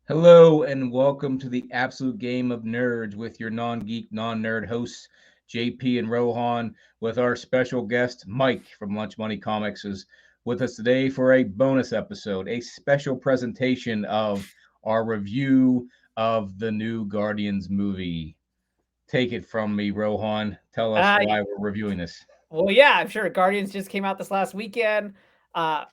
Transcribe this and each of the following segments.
Hello and welcome to the Absolute Game of Nerds with your non-geek, non-nerd hosts JP and Rohan, with our special guest Mike from Lunch Money Comics is with us today for a bonus episode, a special presentation of our review of the new Guardians movie. Take it from me, Rohan. Tell us Uh, why we're reviewing this. well, yeah, I'm sure Guardians just came out this last weekend.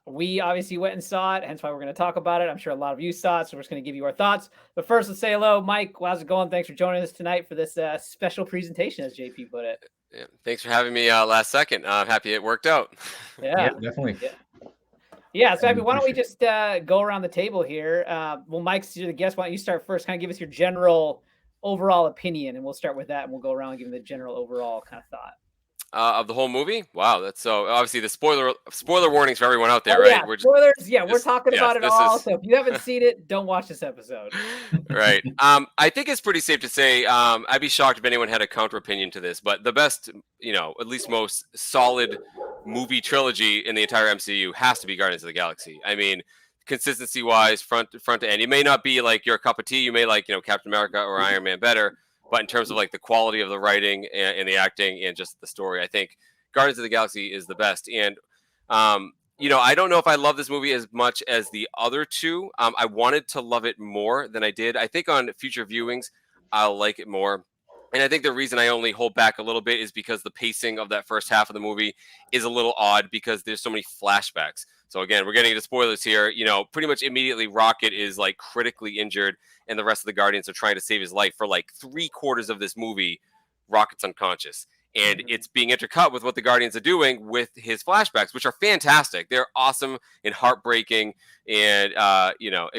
We obviously went and saw it, hence why we're going to talk about it. I'm sure a lot of you saw it, so we're just going to give you our thoughts. But first, let's say hello, Mike. How's it going? Thanks for joining us tonight for this special presentation, as JP put it. Yeah, thanks for having me last second. I'm happy it worked out. Yeah, Yeah, definitely. yeah, yeah. So, I I mean, why don't we appreciate it. just go around the table here? Well, Mike's the guest. Why don't you start first? Kind of give us your general overall opinion, and we'll start with that, and we'll go around and give the general overall kind of thought. Of the whole movie. Wow, that's so obviously the spoiler warnings for everyone out there, Oh yeah, right? We're just spoilers. Yeah, we're this talking yes, about it this all. is So if you haven't seen it, don't watch this episode. right. I think it's pretty safe to say I'd be shocked if anyone had a counter opinion to this, but the best, at least most solid movie trilogy in the entire MCU has to be Guardians of the Galaxy. I mean, consistency wise, front to end, it may not be like your cup of tea. You may like Captain America or Iron Man better, but in terms of like the quality of the writing and the acting and just the story, I think Guardians of the Galaxy is the best. And I don't know if I love this movie as much as the other two. I wanted to love it more than I did. I think on future viewings, I'll like it more. And I think the reason I only hold back a little bit is because the pacing of that first half of the movie is a little odd because there's so many flashbacks. So again, we're getting into spoilers here. Pretty much immediately Rocket is like critically injured and the rest of the Guardians are trying to save his life for like 3/4 of this movie. Rocket's unconscious. And it's being intercut with what the Guardians are doing with his flashbacks, which are fantastic. They're awesome and heartbreaking. And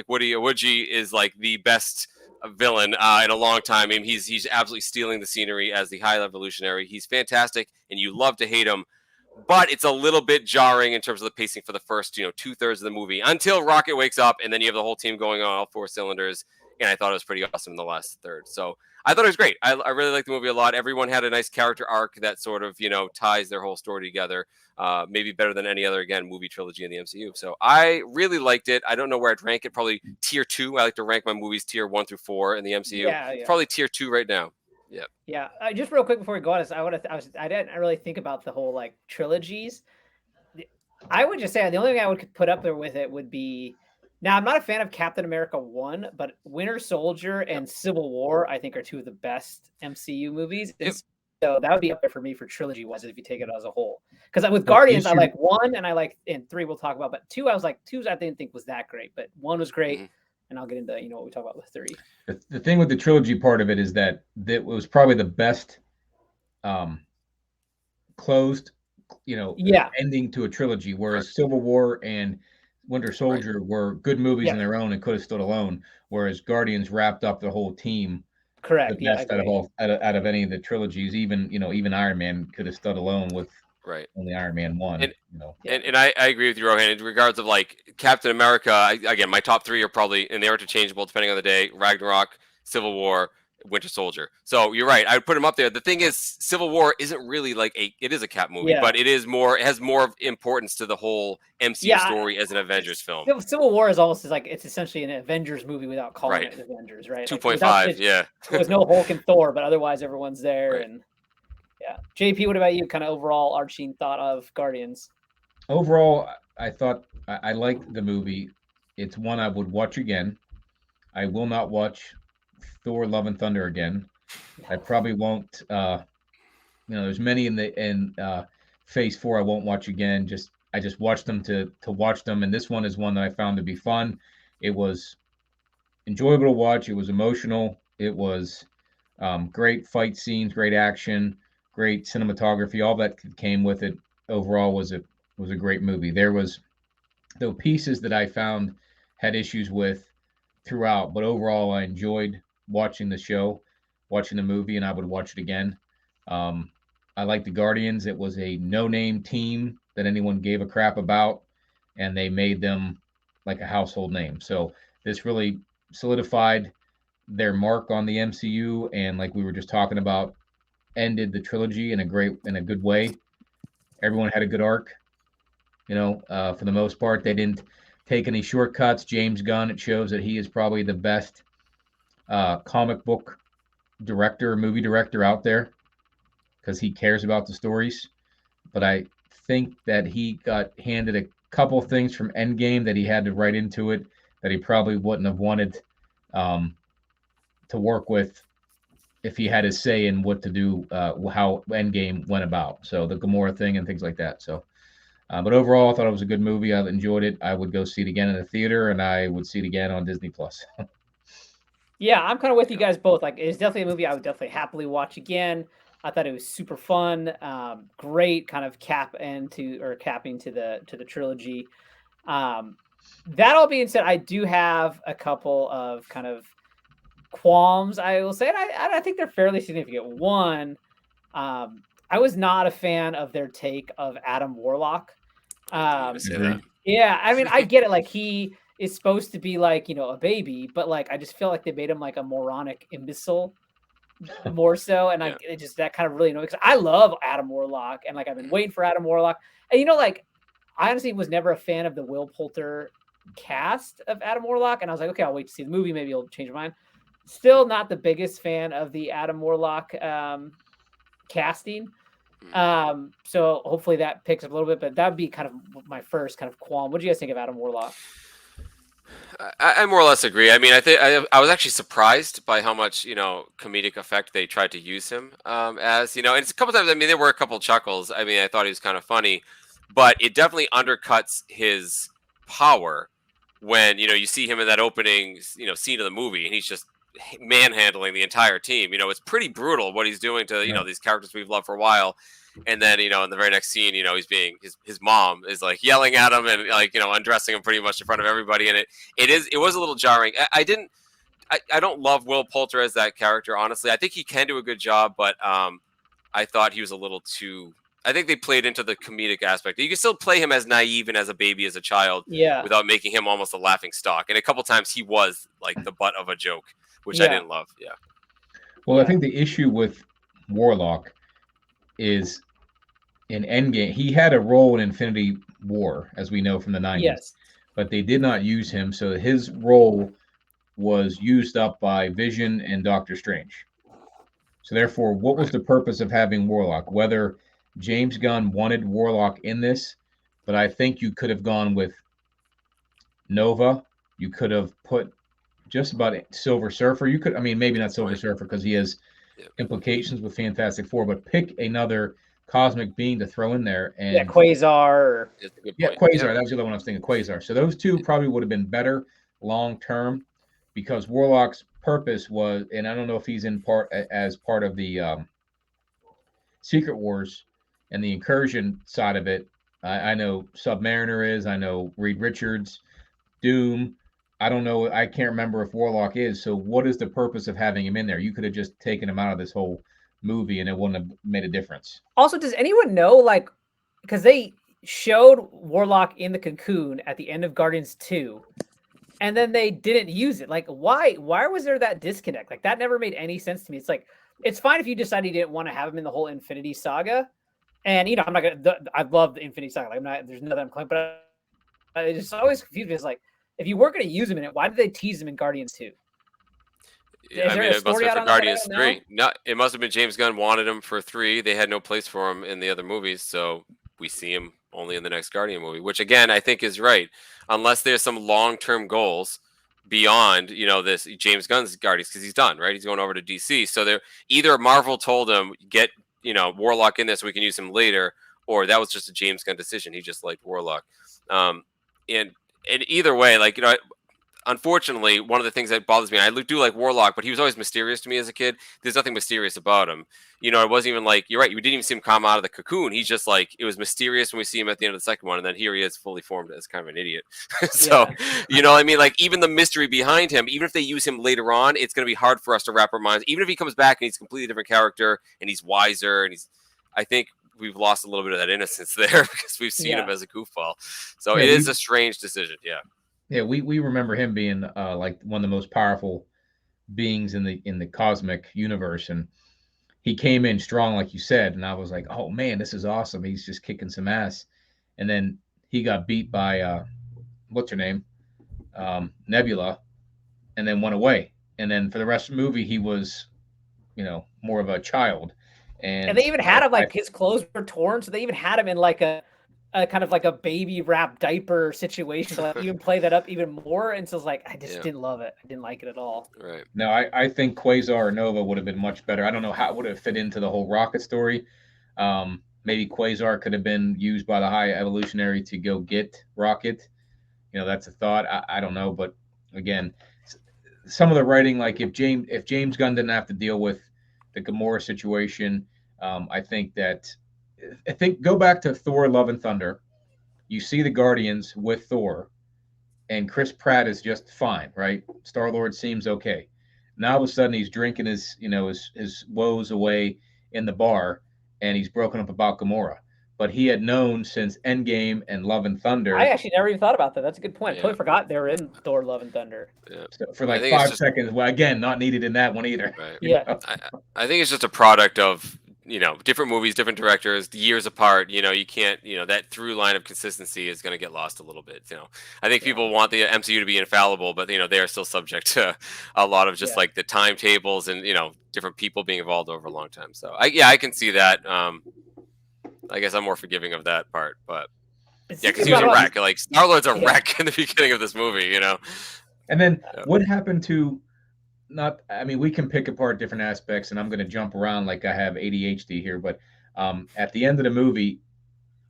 Woody Awuji is like the best villain in a long time. I mean, he's absolutely stealing the scenery as the High Evolutionary. He's fantastic, and you love to hate him. But it's a little bit jarring in terms of the pacing for the first 2/3 of the movie until Rocket wakes up, and then you have the whole team going on all four cylinders. And I thought it was pretty awesome in the last third. So I thought it was great. I really liked the movie a lot. Everyone had a nice character arc that sort of, ties their whole story together. Maybe better than any other, again, movie trilogy in the MCU. So I really liked it. I don't know where I'd rank it. Probably tier 2. I like to rank my movies tier 1 through 4 in the MCU. Yeah, It's yeah, probably tier 2 right now. Yeah. yeah. Just real quick before we go on this, I didn't really think about the whole like trilogies. I would just say the only thing I would put up there with it would be. Now, I'm not a fan of Captain America 1, but Winter Soldier and Civil War, I think, are two of the best MCU movies. And Yep. so that would be up there for me for trilogy wise if you take it as a whole. Because with Well, Guardians, I issue, like 1 and I like, and 3 we'll talk about, but 2, I was like, 2 I didn't think was that great, but 1 was great. Mm-hmm. And I'll get into, what we talk about with 3. the thing with the trilogy part of it is that was probably the best um, closed, Yeah, ending to a trilogy. Whereas Civil War and Winter Right. Soldier were good movies in yeah, their own and could have stood alone. Whereas Guardians wrapped up the whole team the correct. Yeah, I best out of agree. all out of any of the trilogies. Even Iron Man could have stood alone with Right. only Iron Man one. And Yeah. and I agree with you, Rohan, in regards of like Captain America. Again, my top three are probably, and they're interchangeable depending on the day: Ragnarok, Civil War, Winter Soldier. So you're right. I would put them up there. The thing is, Civil War isn't really like it is a Cap movie, Yeah. but it has more of importance to the whole MCU Yeah. story as an Avengers film. Civil War is almost like it's essentially an Avengers movie without calling Right. it Avengers, right? Like, 2.5. Yeah. there's no Hulk and Thor, but otherwise everyone's there. Right. And yeah, JP, what about you? Kind of overall arching thought of Guardians? Overall, I thought I liked the movie. It's one I would watch again. I will not watch Thor: Love and Thunder again. I probably won't. There's many in Phase 4 I won't watch again. I just watched them to watch them, and this one is one that I found to be fun. It was enjoyable to watch. It was emotional. It was great fight scenes, great action, great cinematography. All that came with it. Overall, was a great movie. There was though pieces that I found had issues with throughout, but overall I enjoyed watching the show, watching the movie, and I would watch it again. Um, I like the Guardians. It was a no-name team that anyone gave a crap about, and they made them like a household name. So this really solidified their mark on the MCU, and like we were just talking about, ended the trilogy in a good way. Everyone had a good arc. For the most part, they didn't take any shortcuts. James Gunn, it shows that he is probably the best comic book director, movie director out there because he cares about the stories. But I think that he got handed a couple things from Endgame that he had to write into it that he probably wouldn't have wanted to work with if he had his say in what to do, how Endgame went about. So the Gamora thing and things like that. So, but overall, I thought it was a good movie. I enjoyed it. I would go see it again in the theater, and I would see it again on Disney Plus. Yeah, I'm kind of with you guys both. Like, it's definitely a movie I would definitely happily watch again. I thought it was super fun, great kind of capping to the trilogy. That all being said, I do have a couple of kind of qualms, I will say, and I think they're fairly significant. One, I was not a fan of their take of Adam Warlock. Yeah, I mean, I get it. Like, he is supposed to be like, a baby, but like, I just feel like they made him like a moronic imbecile more so. And it just, that kind of really annoyed, because I love Adam Warlock, and like, I've been waiting for Adam Warlock. And like, I honestly was never a fan of the Will Poulter cast of Adam Warlock. And I was like, okay, I'll wait to see the movie. Maybe I'll change my mind. Still not the biggest fan of the Adam Warlock casting. So hopefully that picks up a little bit, but that would be kind of my first kind of qualm. What do you guys think of Adam Warlock? I more or less agree. I mean, I was actually surprised by how much comedic effect they tried to use him as. And it's a couple times. I mean, there were a couple chuckles. I mean, I thought he was kind of funny, but it definitely undercuts his power when you see him in that opening scene of the movie, and he's just manhandling the entire team. It's pretty brutal what he's doing to these characters we've loved for a while. And then, in the very next scene, he's being his mom is like yelling at him and like, undressing him pretty much in front of everybody. And it was a little jarring. I don't love Will Poulter as that character, honestly. I think he can do a good job, but I thought he was a little too. I think they played into the comedic aspect. You can still play him as naive and as a baby, as a child, without making him almost a laughing stock. And a couple times he was like the butt of a joke, which I didn't love. Yeah. Well, I think the issue with Warlock is in Endgame, he had a role in Infinity War, as we know from the 90s, but they did not use him. So his role was used up by Vision and Doctor Strange. So therefore, what was the purpose of having Warlock? Whether James Gunn wanted Warlock in this, but I think you could have gone with Nova. You could have put just about Silver Surfer. You could, I mean, maybe not Silver Surfer because he has implications with Fantastic Four, but pick another cosmic being to throw in there. And Quasar. Quasar. That was the other one I was thinking, Quasar. So those two probably would have been better long term, because Warlock's purpose was, and I don't know if he's in part as part of the Secret Wars and the incursion side of it. I know Submariner is. I know Reed Richards, Doom. I don't know. I can't remember if Warlock is. So what is the purpose of having him in there? You could have just taken him out of this whole movie and it wouldn't have made a difference. Also, does anyone know, like, because they showed Warlock in the cocoon at the end of Guardians 2, and then they didn't use it. Like, why was there that disconnect? Like, that never made any sense to me. It's like, it's fine if you decided you didn't want to have him in the whole Infinity Saga. And, I'm not going to, I love the Infinity Saga. Like, there's nothing I'm claiming, but it's just always confused. It's like, if you weren't going to use him in it, why did they tease him in Guardians 2? I mean, it must have been for Guardians 3. No, it must have been James Gunn wanted him for 3. They had no place for him in the other movies, so we see him only in the next Guardian movie, which, again, I think is right. Unless there's some long-term goals beyond, this James Gunn's Guardians, because he's done, right? He's going over to DC. So they're either Marvel told him, get, Warlock in there so we can use him later, or that was just a James Gunn decision. He just liked Warlock. And either way, like, unfortunately, one of the things that bothers me, I do like Warlock, but he was always mysterious to me as a kid. There's nothing mysterious about him. It wasn't even like, you're right, you didn't even see him come out of the cocoon. He's just like, it was mysterious when we see him at the end of the second one, and then here he is fully formed as kind of an idiot. So, what I mean? Like, even the mystery behind him, even if they use him later on, it's going to be hard for us to wrap our minds. Even if he comes back and he's a completely different character, and he's wiser, and I think we've lost a little bit of that innocence there because we've seen him as a goofball. So it is a strange decision. Yeah, we remember him being like one of the most powerful beings in the cosmic universe, and he came in strong, like you said, and I was like, oh man, this is awesome. He's just kicking some ass, and then he got beat by what's her name, Nebula, and then went away. And then for the rest of the movie, he was, more of a child. And they even had him like his clothes were torn, so they even had him in like a kind of like a baby wrap diaper situation to like even play that up even more. And so it's like I just didn't love it. I didn't like it at all. Right. No, I think Quasar or Nova would have been much better. I don't know how it would have fit into the whole Rocket story. Maybe Quasar could have been used by the High Evolutionary to go get Rocket. That's a thought. I don't know, but again, some of the writing, like if James Gunn didn't have to deal with the Gamora situation, I think go back to Thor: Love and Thunder. You see the Guardians with Thor, and Chris Pratt is just fine, right? Star-Lord seems okay. Now all of a sudden he's drinking his woes away in the bar, and he's broken up about Gamora. But he had known since Endgame and Love and Thunder. I actually never even thought about that. That's a good point. Totally forgot they were in Thor: Love and Thunder. Yeah. So for like 5 seconds. Well, again, not needed in that one either. Right. Yeah. I think it's just a product of different movies, different directors, years apart. You can't, that through line of consistency is going to get lost a little bit. I think people want the MCU to be infallible, but they are still subject to a lot of just like the timetables and different people being involved over a long time. So I can see that. I guess I'm more forgiving of that part, but because he was a wreck. Like Star-Lord's a wreck in the beginning of this movie, And then what happened to? We can pick apart different aspects, and I'm going to jump around like I have ADHD here. But at the end of the movie,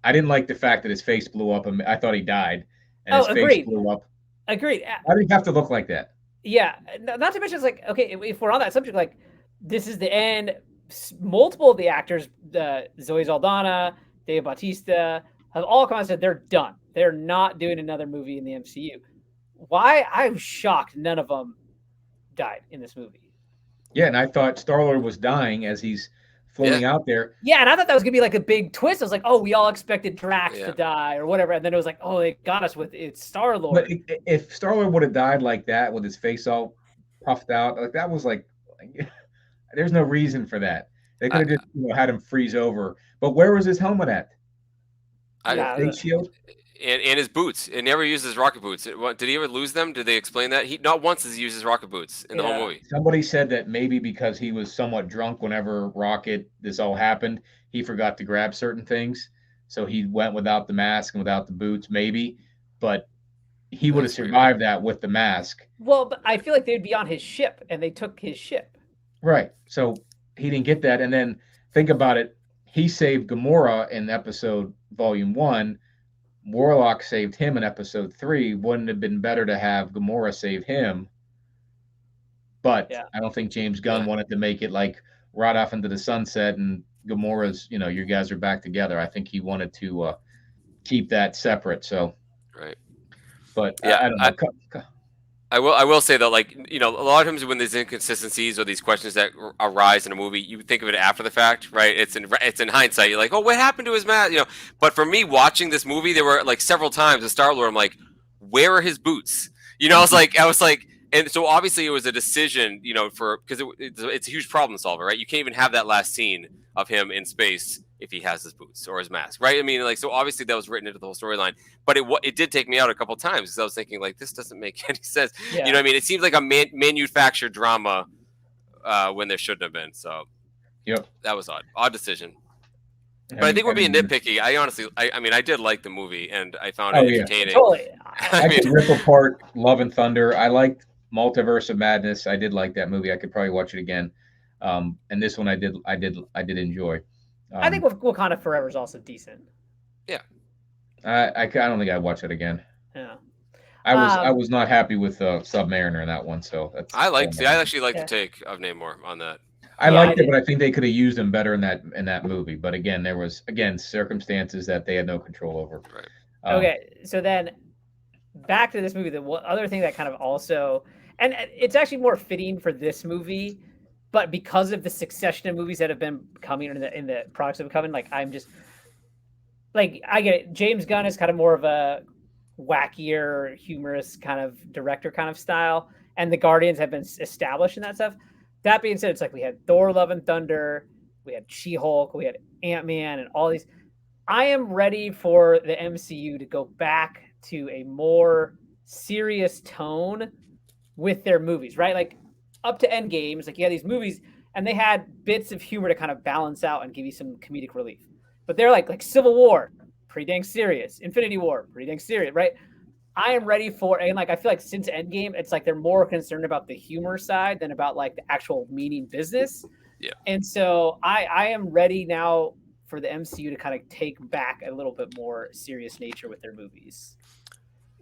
I didn't like the fact that his face blew up. And I thought he died, and his face blew up. Agreed. Why did he have to look like that? Yeah, not to mention, it's like, okay, if we're on that subject, like this is the end. Multiple of the actors, Zoe Saldana, Dave Bautista, have all come out and said they're done. They're not doing another movie in the MCU. Why? I'm shocked none of them died in this movie. Yeah, and I thought Star-Lord was dying as he's floating out there. Yeah, and I thought that was gonna be like a big twist. I was like, oh, we all expected Drax to die or whatever, and then it was like, oh, they got us with it's Star-Lord. But if Star-Lord would have died like that with his face all puffed out, like that was like there's no reason for that. They could have just had him freeze over. But where was his helmet at? Face shield? And his boots. It never uses rocket boots. Did he ever lose them? Did they explain that? He not once does he use his rocket boots in the whole movie. Somebody said that maybe because he was somewhat drunk whenever this all happened, he forgot to grab certain things. So he went without the mask and without the boots, maybe. But he would have survived that with the mask. Well, but I feel like they'd be on his ship, and they took his ship. Right. So he didn't get that. And then think about it. He saved Gamora in episode volume 1. Warlock saved him in episode 3. Wouldn't it have been better to have Gamora save him? But I don't think James Gunn wanted to make it like right off into the sunset and Gamora's, you guys are back together. I think he wanted to keep that separate. So, right. But I don't know. I will say though, like, a lot of times when there's inconsistencies or these questions that arise in a movie, you think of it after the fact, right? It's in hindsight. You're like, oh, what happened to his mask? But for me watching this movie, there were like several times in Star-Lord, I'm like, where are his boots? I was like, and so obviously it was a decision, because it's a huge problem solver, right? You can't even have that last scene of him in space if he has his boots or his mask, right? So obviously that was written into the whole storyline, but it did take me out a couple times because I was thinking like, this doesn't make any sense. Yeah. It seems like a manufactured drama when there shouldn't have been. So that was odd decision. But I think we're being nitpicky. I honestly, I did like the movie and I found it entertaining. Totally. I could rip apart Love and Thunder. I liked Multiverse of Madness. I did like that movie. I could probably watch it again. And this one I did enjoy. I think Wakanda Forever is also decent. Yeah. I don't think I'd watch it again. Yeah. I was not happy with Submariner in that one, so that's. I actually liked the take of Namor on that. I liked it, but I think they could have used him better in that movie. But again, there was circumstances that they had no control over. Right. Okay, so then back to this movie. The other thing that kind of also, and it's actually more fitting for this movie, but because of the succession of movies that have been coming in the products that have come in, like I'm just like I get it. James Gunn is kind of more of a wackier, humorous kind of director kind of style, and the Guardians have been established in that stuff. That being said, it's like we had Thor: Love and Thunder, we had She-Hulk, we had Ant-Man, and all these. I am ready for the MCU to go back to a more serious tone with their movies, right? Like up to Endgame, it's like you had these movies and they had bits of humor to kind of balance out and give you some comedic relief. But they're like Civil War, pretty dang serious. Infinity War, pretty dang serious, right? I am ready for, and like I feel like since Endgame, it's like they're more concerned about the humor side than about like the actual meaning business. Yeah. And so I am ready now for the MCU to kind of take back a little bit more serious nature with their movies.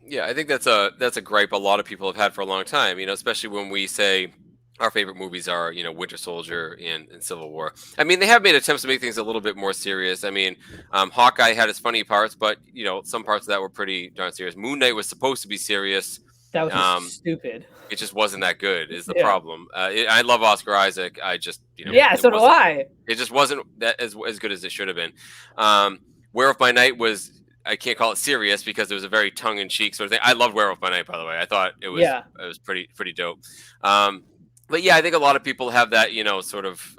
Yeah, I think that's a gripe a lot of people have had for a long time. Especially when we say our favorite movies are, Winter Soldier and Civil War. I mean, they have made attempts to make things a little bit more serious. I mean, Hawkeye had its funny parts, but some parts of that were pretty darn serious. Moon Knight was supposed to be serious. That was just stupid. It just wasn't that good. Is the problem? I love Oscar Isaac. I just so do I. It just wasn't that as good as it should have been. Werewolf by Night was. I can't call it serious because it was a very tongue-in-cheek sort of thing. I loved Werewolf by Night, by the way. I thought it was pretty dope. But yeah, I think a lot of people have that, sort of,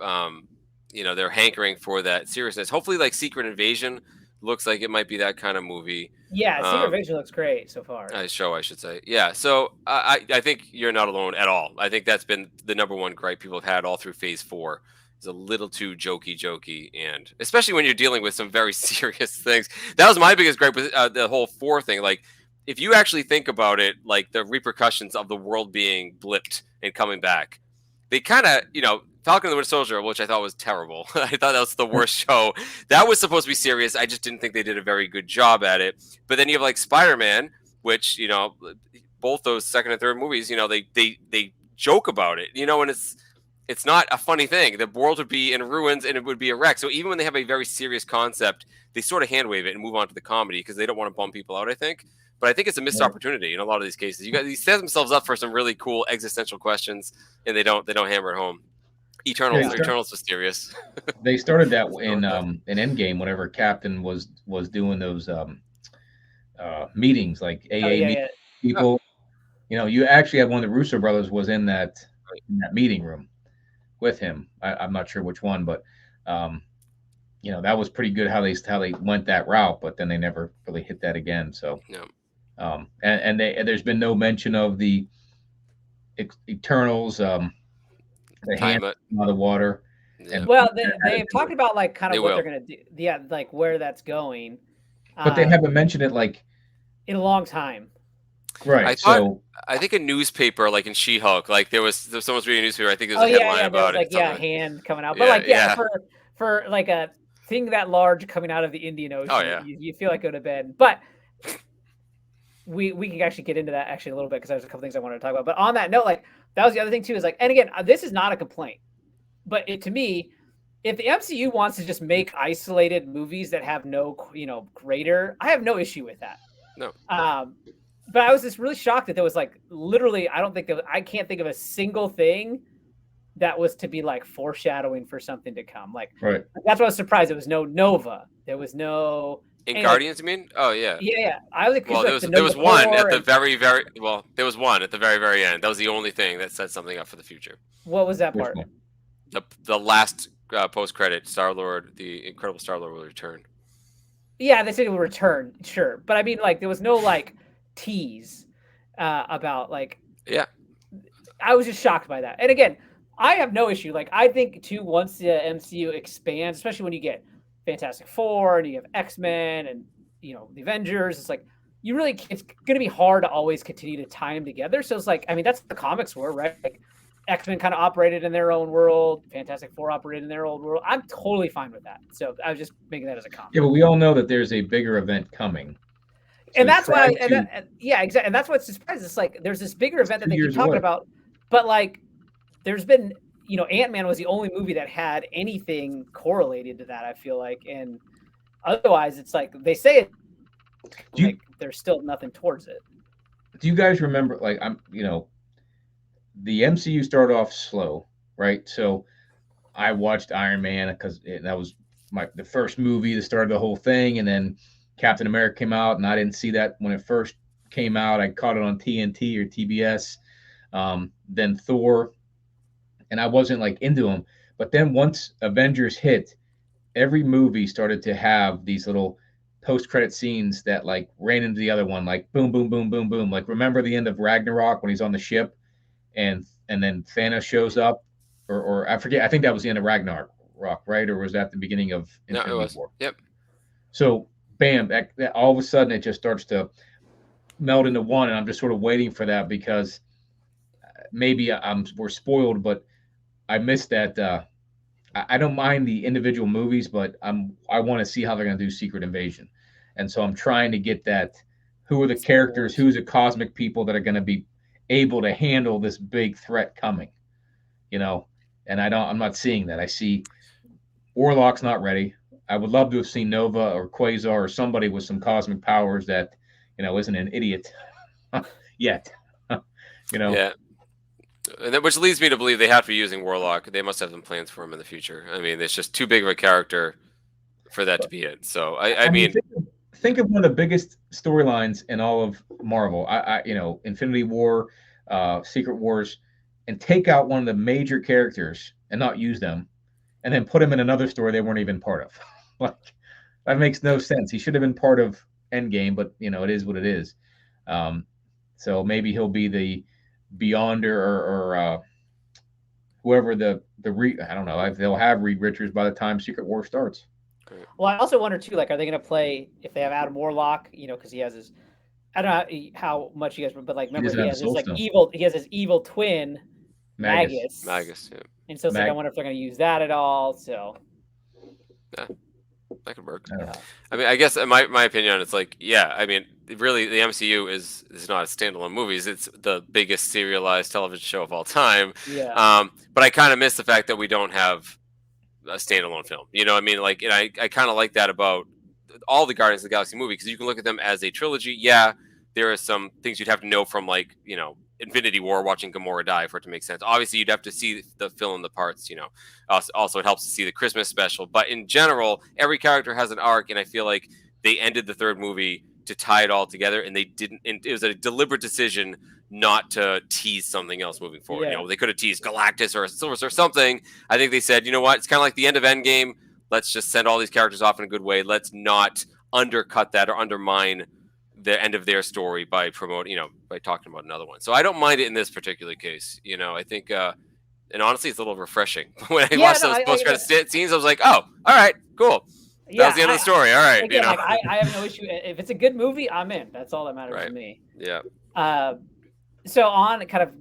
they're hankering for that seriousness. Hopefully, like Secret Invasion looks like it might be that kind of movie. Yeah, Secret Invasion looks great so far. Show, I should say. Yeah, so I think you're not alone at all. I think that's been the number one gripe people have had all through Phase 4. Is a little too jokey, and especially when you're dealing with some very serious things. That was my biggest gripe with the whole 4 thing. Like, if you actually think about it, like the repercussions of the world being blipped and coming back, they kind of, Falcon and the Winter Soldier, which I thought was terrible. I thought that was the worst show. That was supposed to be serious. I just didn't think they did a very good job at it. But then you have like Spider-Man, which, both those second and third movies, they joke about it, and it's not a funny thing. The world would be in ruins and it would be a wreck. So even when they have a very serious concept, they sort of hand wave it and move on to the comedy because they don't want to bum people out, I think. But I think it's a missed opportunity in a lot of these cases. They set themselves up for some really cool existential questions, and they don't hammer it home. Eternals was serious. They started that in Endgame whenever Captain was doing those meetings, like AA people. You actually had one of the Russo brothers was in that meeting room with him. I'm not sure which one, but that was pretty good how they went that route, but then they never really hit that again. So and there's been no mention of the Eternals, the hand out of the water. Yeah. And well, they've talked about like kind of what they're gonna do. Yeah, like where that's going. But they haven't mentioned it like in a long time. Right. I think a newspaper, like in She-Hulk, like there was someone's reading a newspaper. I think there's a headline about it. Like hand coming out, but for like a thing that large coming out of the Indian Ocean, you feel like it would have been. But we can actually get into that actually a little bit because there's a couple things I wanted to talk about. But on that note, like that was the other thing too. Is like, and again, this is not a complaint, but to me, if the MCU wants to just make isolated movies that have no, greater, I have no issue with that. No. But I was just really shocked that there was like literally, I can't think of a single thing that was to be like foreshadowing for something to come. Like, right. That's why I was surprised. There was no Nova. There was no. In Guardians, you mean? Oh yeah. Yeah. I was there was one at the very there was one at the very, very end. That was the only thing that set something up for the future. What was that part? The last post-credit, Star-Lord, the Incredible Star-Lord will return. Yeah, they said it will return, sure. But I mean, like, there was no, like, tease about, like... Yeah. I was just shocked by that. And again, I have no issue. Like, I think, too, once the MCU expands, especially when you get Fantastic Four and you have X-Men and, the Avengers, it's like, it's going to be hard to always continue to tie them together. So it's like, I mean, that's what the comics were, right? Like, X-Men kind of operated in their own world. Fantastic Four operated in their own world. I'm totally fine with that. So I was just making that as a comment. Yeah, but we all know that there's a bigger event coming. So and that's why, exactly. And that's what's surprising. It's like there's this bigger event that they keep talking about, but like there's been, Ant-Man was the only movie that had anything correlated to that, I feel like. And otherwise, it's like they say it, there's still nothing towards it. Do you guys remember, like, the MCU started off slow, right? So I watched Iron Man because that was the first movie that started the whole thing. And then Captain America came out, and I didn't see that when it first came out. I caught it on TNT or TBS. Then Thor, and I wasn't like into them. But then once Avengers hit, every movie started to have these little post-credit scenes that like ran into the other one, like boom, boom, boom, boom, boom. Like remember the end of Ragnarok when he's on the ship, and then Thanos shows up, or I forget. I think that was the end of Ragnarok, right? Or was that the beginning of No, Infinity it was. War? Yep. So bam, that all of a sudden it just starts to meld into one, and I'm just sort of waiting for that because maybe we're spoiled, but I missed that. I don't mind the individual movies, but I want to see how they're going to do Secret Invasion, and so I'm trying to get that. Who are the characters? Who's the cosmic people that are going to be able to handle this big threat coming? You know, and I'm not seeing that. I see Warlock's not ready. I would love to have seen Nova or Quasar or somebody with some cosmic powers that isn't an idiot yet. Yeah. Which leads me to believe they have to be using Warlock. They must have some plans for him in the future. I mean, it's just too big of a character for that to be it. So I mean, think of one of the biggest storylines in all of Marvel. Infinity War, Secret Wars, and take out one of the major characters and not use them, and then put them in another story they weren't even part of. Like that makes no sense. He should have been part of Endgame, but it is what it is. So maybe he'll be the Beyonder or whoever I don't know. They'll have Reed Richards by the time Secret War starts. Well, I also wonder too, like, are they going to play if they have Adam Warlock? Because he has his, I don't know how much you guys, but like, remember he has his like evil. He has his evil twin, Magus. Yeah. And so it's like I wonder if they're going to use that at all. So. Yeah. That could work. Yeah. I mean, I guess my opinion on it's like, yeah, I mean, really, the MCU is not standalone movies. It's the biggest serialized television show of all time. Yeah. But I kind of miss the fact that we don't have a standalone film. You know what I mean? Like, and I kind of like that about all the Guardians of the Galaxy movies because you can look at them as a trilogy. Yeah, there are some things you'd have to know from, like, Infinity War, watching Gamora die for it to make sense. Obviously, you'd have to see the fill in the parts. Also it helps to see the Christmas special. But in general, every character has an arc, and I feel like they ended the third movie to tie it all together, and they didn't. And it was a deliberate decision not to tease something else moving forward. Yeah. They could have teased Galactus or something. I think they said, you know what? It's kind of like the end of Endgame. Let's just send all these characters off in a good way. Let's not undercut that or undermine the end of their story by promoting, by talking about another one. So I don't mind it in this particular case. I think, and honestly, it's a little refreshing. When I watched those post-credit scenes, I was like, oh, all right, cool. That was the end of the story. All right. Again, I have no issue. If it's a good movie, I'm in. That's all that matters to me. Yeah. So on kind of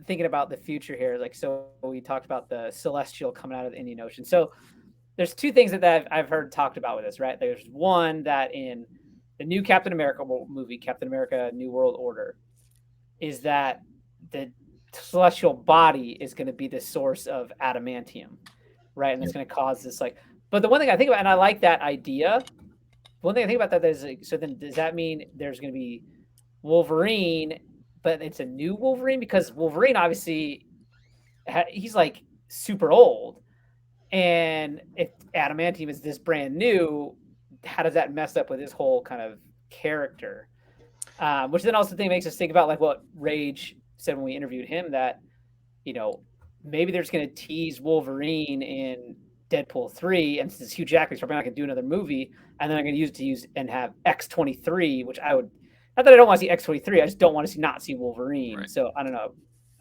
thinking about the future here, like, so we talked about the Celestial coming out of the Indian Ocean. So there's two things that I've heard talked about with this, right? There's one that in the new Captain America movie, Captain America New World Order, is that the celestial body is going to be the source of adamantium, right? And it's going to cause this, like, but the one thing I think about, and I like that idea, one thing I think about that is, so then does that mean there's going to be Wolverine, but it's a new Wolverine? Because Wolverine, obviously, he's like super old. And if adamantium is this brand new, how does that mess up with his whole kind of character? Which then also makes us think about like what Rage said when we interviewed him, that maybe they're just going to tease Wolverine in Deadpool 3, and since Hugh Jackman's probably not going to do another movie, and then I'm going to use and have X-23, which I would, not that I don't want to see X-23, I just don't want to not see Wolverine. Right. So I don't know.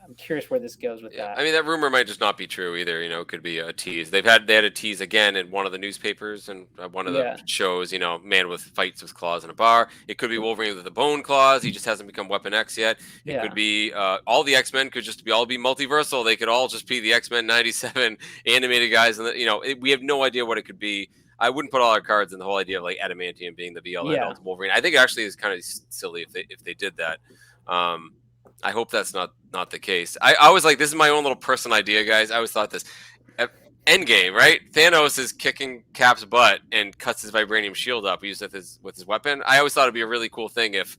I'm curious where this goes with that. I mean, that rumor might just not be true either. It could be a tease. They had a tease again in one of the newspapers and one of the shows. Man with fights with claws in a bar. It could be Wolverine with the bone claws. He just hasn't become Weapon X yet. It could be all the X-Men could just all be multiversal. They could all just be the X-Men '97 animated guys, and we have no idea what it could be. I wouldn't put all our cards in the whole idea of like adamantium being the be-all end-all to Wolverine. I think it actually is kind of silly if they did that. I hope that's not the case. I was like, this is my own little personal idea, guys. I always thought this. Endgame, right? Thanos is kicking Cap's butt and cuts his vibranium shield up. He used it with his weapon. I always thought it'd be a really cool thing if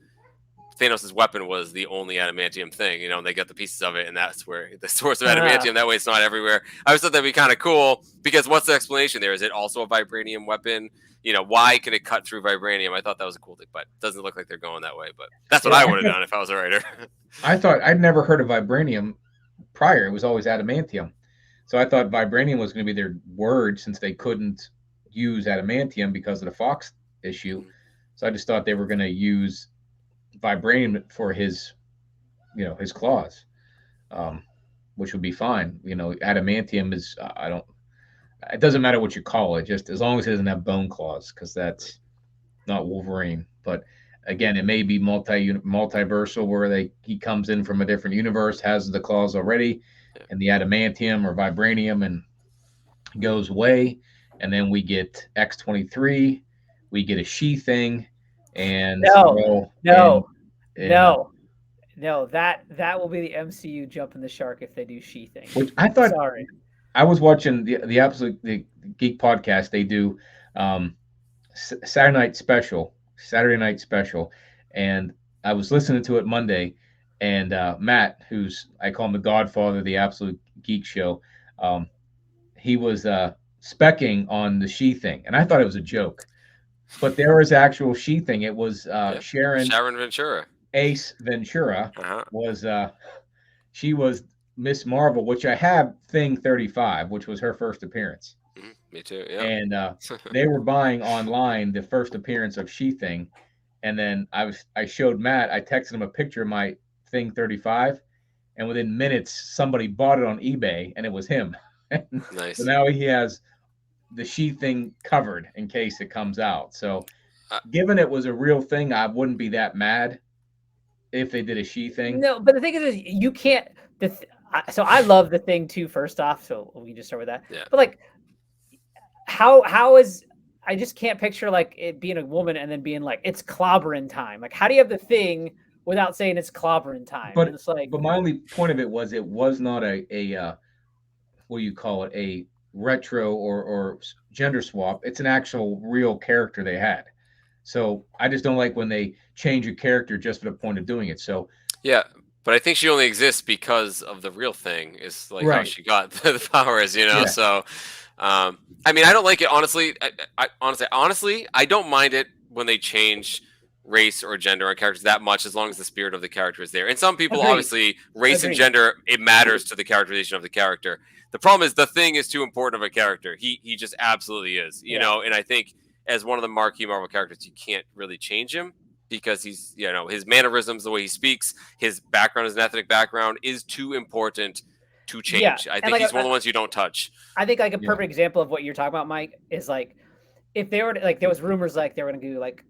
Thanos' weapon was the only adamantium thing, and they get the pieces of it, and that's where the source of adamantium. That way it's not everywhere. I always thought that'd be kind of cool, because what's the explanation there? Is it also a vibranium weapon? Why can it cut through vibranium? I thought that was a cool thing, but it doesn't look like they're going that way. But that's what I would have done if I was a writer. I thought, I'd never heard of vibranium prior. It was always adamantium. So I thought vibranium was going to be their word, since they couldn't use adamantium because of the Fox issue. So I just thought they were going to use vibranium for his, his claws, which would be fine. Adamantium is I don't. It doesn't matter what you call it, just as long as it doesn't have bone claws, because that's not Wolverine. But again, it may be multiversal, where he comes in from a different universe, has the claws already, and the adamantium or vibranium, and goes away, and then we get X-23, we get a she thing, and no, that will be the MCU jumping the shark if they do she thing. Which I thought. Sorry. I was watching the Absolute the Geek podcast. They do Saturday night special, and I was listening to it Monday, and Matt, I call him the Godfather of the Absolute Geek Show, he was specking on the she thing, and I thought it was a joke, but there was actual she thing. It was Sharon Ventura. Ace Ventura was she was Miss Marvel, which I have Thing 35, which was her first appearance. Me too, yeah. And they were buying online the first appearance of She-Thing, and then I showed Matt. I texted him a picture of my Thing 35, and within minutes somebody bought it on eBay, and it was him. Nice. So now he has the She-Thing covered in case it comes out. So, given it was a real thing, I wouldn't be that mad if they did a She-Thing. No, but the thing is you can't. So I love the Thing too. First off, so we just start with that. Yeah. But like, how is I just can't picture like it being a woman and then being like it's clobbering time. Like, how do you have the Thing without saying it's clobbering time? But it's like, but my only point of it was not a what do you call it, a retro or gender swap. It's an actual real character they had. So I just don't like when they change a character just for the point of doing it. So yeah. But I think she only exists because of the real Thing. Is like how she got the powers, Yeah. So, I mean, I don't like it honestly. Honestly, I don't mind it when they change race or gender on characters that much, as long as the spirit of the character is there. And some people, obviously, race and gender, it matters to the characterization of the character. The problem is the Thing is too important of a character. He just absolutely is, you know. And I think as one of the marquee Marvel characters, you can't really change him, because he's, his mannerisms, the way he speaks, his background, his ethnic background is too important to change. Yeah. I think he's one of the ones you don't touch. I think like a perfect example of what you're talking about, Mike, is like if they were like, there was rumors like they were going to do like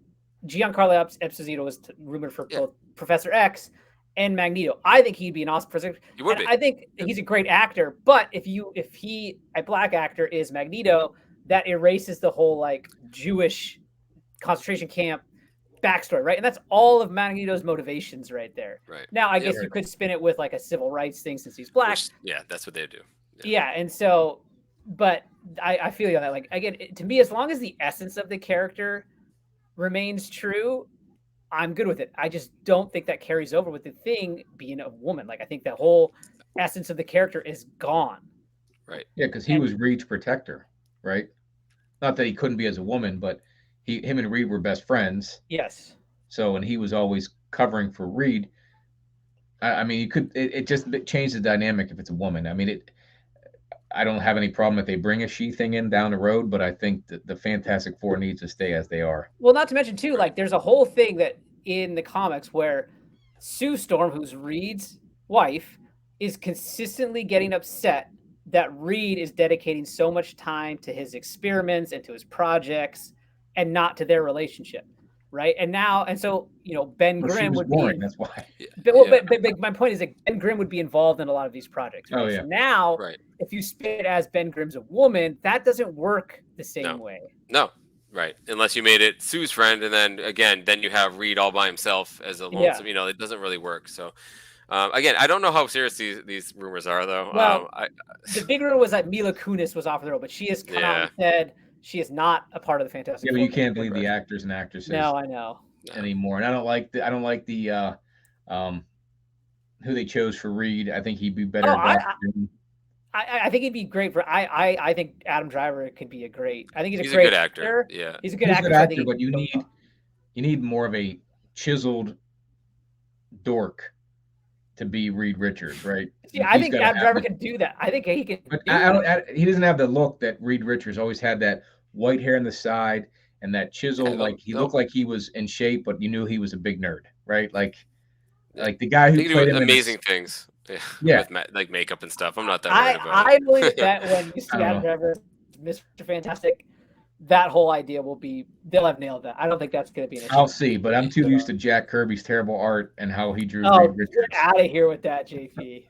Giancarlo Esposito was rumored for both Professor X and Magneto. I think he'd be an awesome person. He would be. I think he's a great actor, but if a black actor is Magneto, that erases the whole like Jewish concentration camp backstory, right? And that's all of Magneto's motivations right there. Right. Now, I guess you could spin it with like a civil rights thing since he's black. That's what they do. Yeah, and so, but I feel you on that. Like, again, to me, as long as the essence of the character remains true, I'm good with it. I just don't think that carries over with the Thing being a woman. Like, I think the whole essence of the character is gone. Right. Yeah, because he was Reed's protector, right? Not that he couldn't be as a woman, but him and Reed were best friends. Yes. So, and he was always covering for Reed. I mean, it just changed the dynamic if it's a woman. I mean, I don't have any problem if they bring a she thing in down the road, but I think that the Fantastic Four needs to stay as they are. Well, not to mention too, like there's a whole thing that in the comics where Sue Storm, who's Reed's wife, is consistently getting upset that Reed is dedicating so much time to his experiments and to his projects and not to their relationship, right? And so Ben Grimm would boring, that's why. But my point is that Ben Grimm would be involved in a lot of these projects. Right? Oh yeah. So now, if you spin it as Ben Grimm's a woman, that doesn't work the same way. No, right? Unless you made it Sue's friend, and then you have Reed all by himself as a lonesome. It doesn't really work. So. Again, I don't know how serious these rumors are, though. Well, the big rumor was that Mila Kunis was offered the role, but she has come out and said she is not a part of the Fantastic Four. Yeah, but you can't believe the actors and actresses. No, I know. Anymore, and I don't like the who they chose for Reed. I think he'd be better. I think he'd be great for. I think Adam Driver could be a great. I think he's a good actor. Yeah, he's a good actor. But you need more of a chiseled dork to be Reed Richards, right? Yeah, I think Adam Driver can do that. I think he can. But he doesn't have the look that Reed Richards always had. That white hair on the side, and that chisel, Yeah, like he looked like he was in shape, but you knew he was a big nerd, right? Like Yeah. like the guy They who can played do him in amazing things Yeah. with like makeup and stuff. I'm not that worried about I it. believe that when you I see don't Adam know. Driver as Mr. Fantastic, that whole idea they'll have nailed that. I don't think that's going to be an issue. I'll see, but I'm too used to Jack Kirby's terrible art and how he drew Oh, Reed get Richards. out of here with that, JP.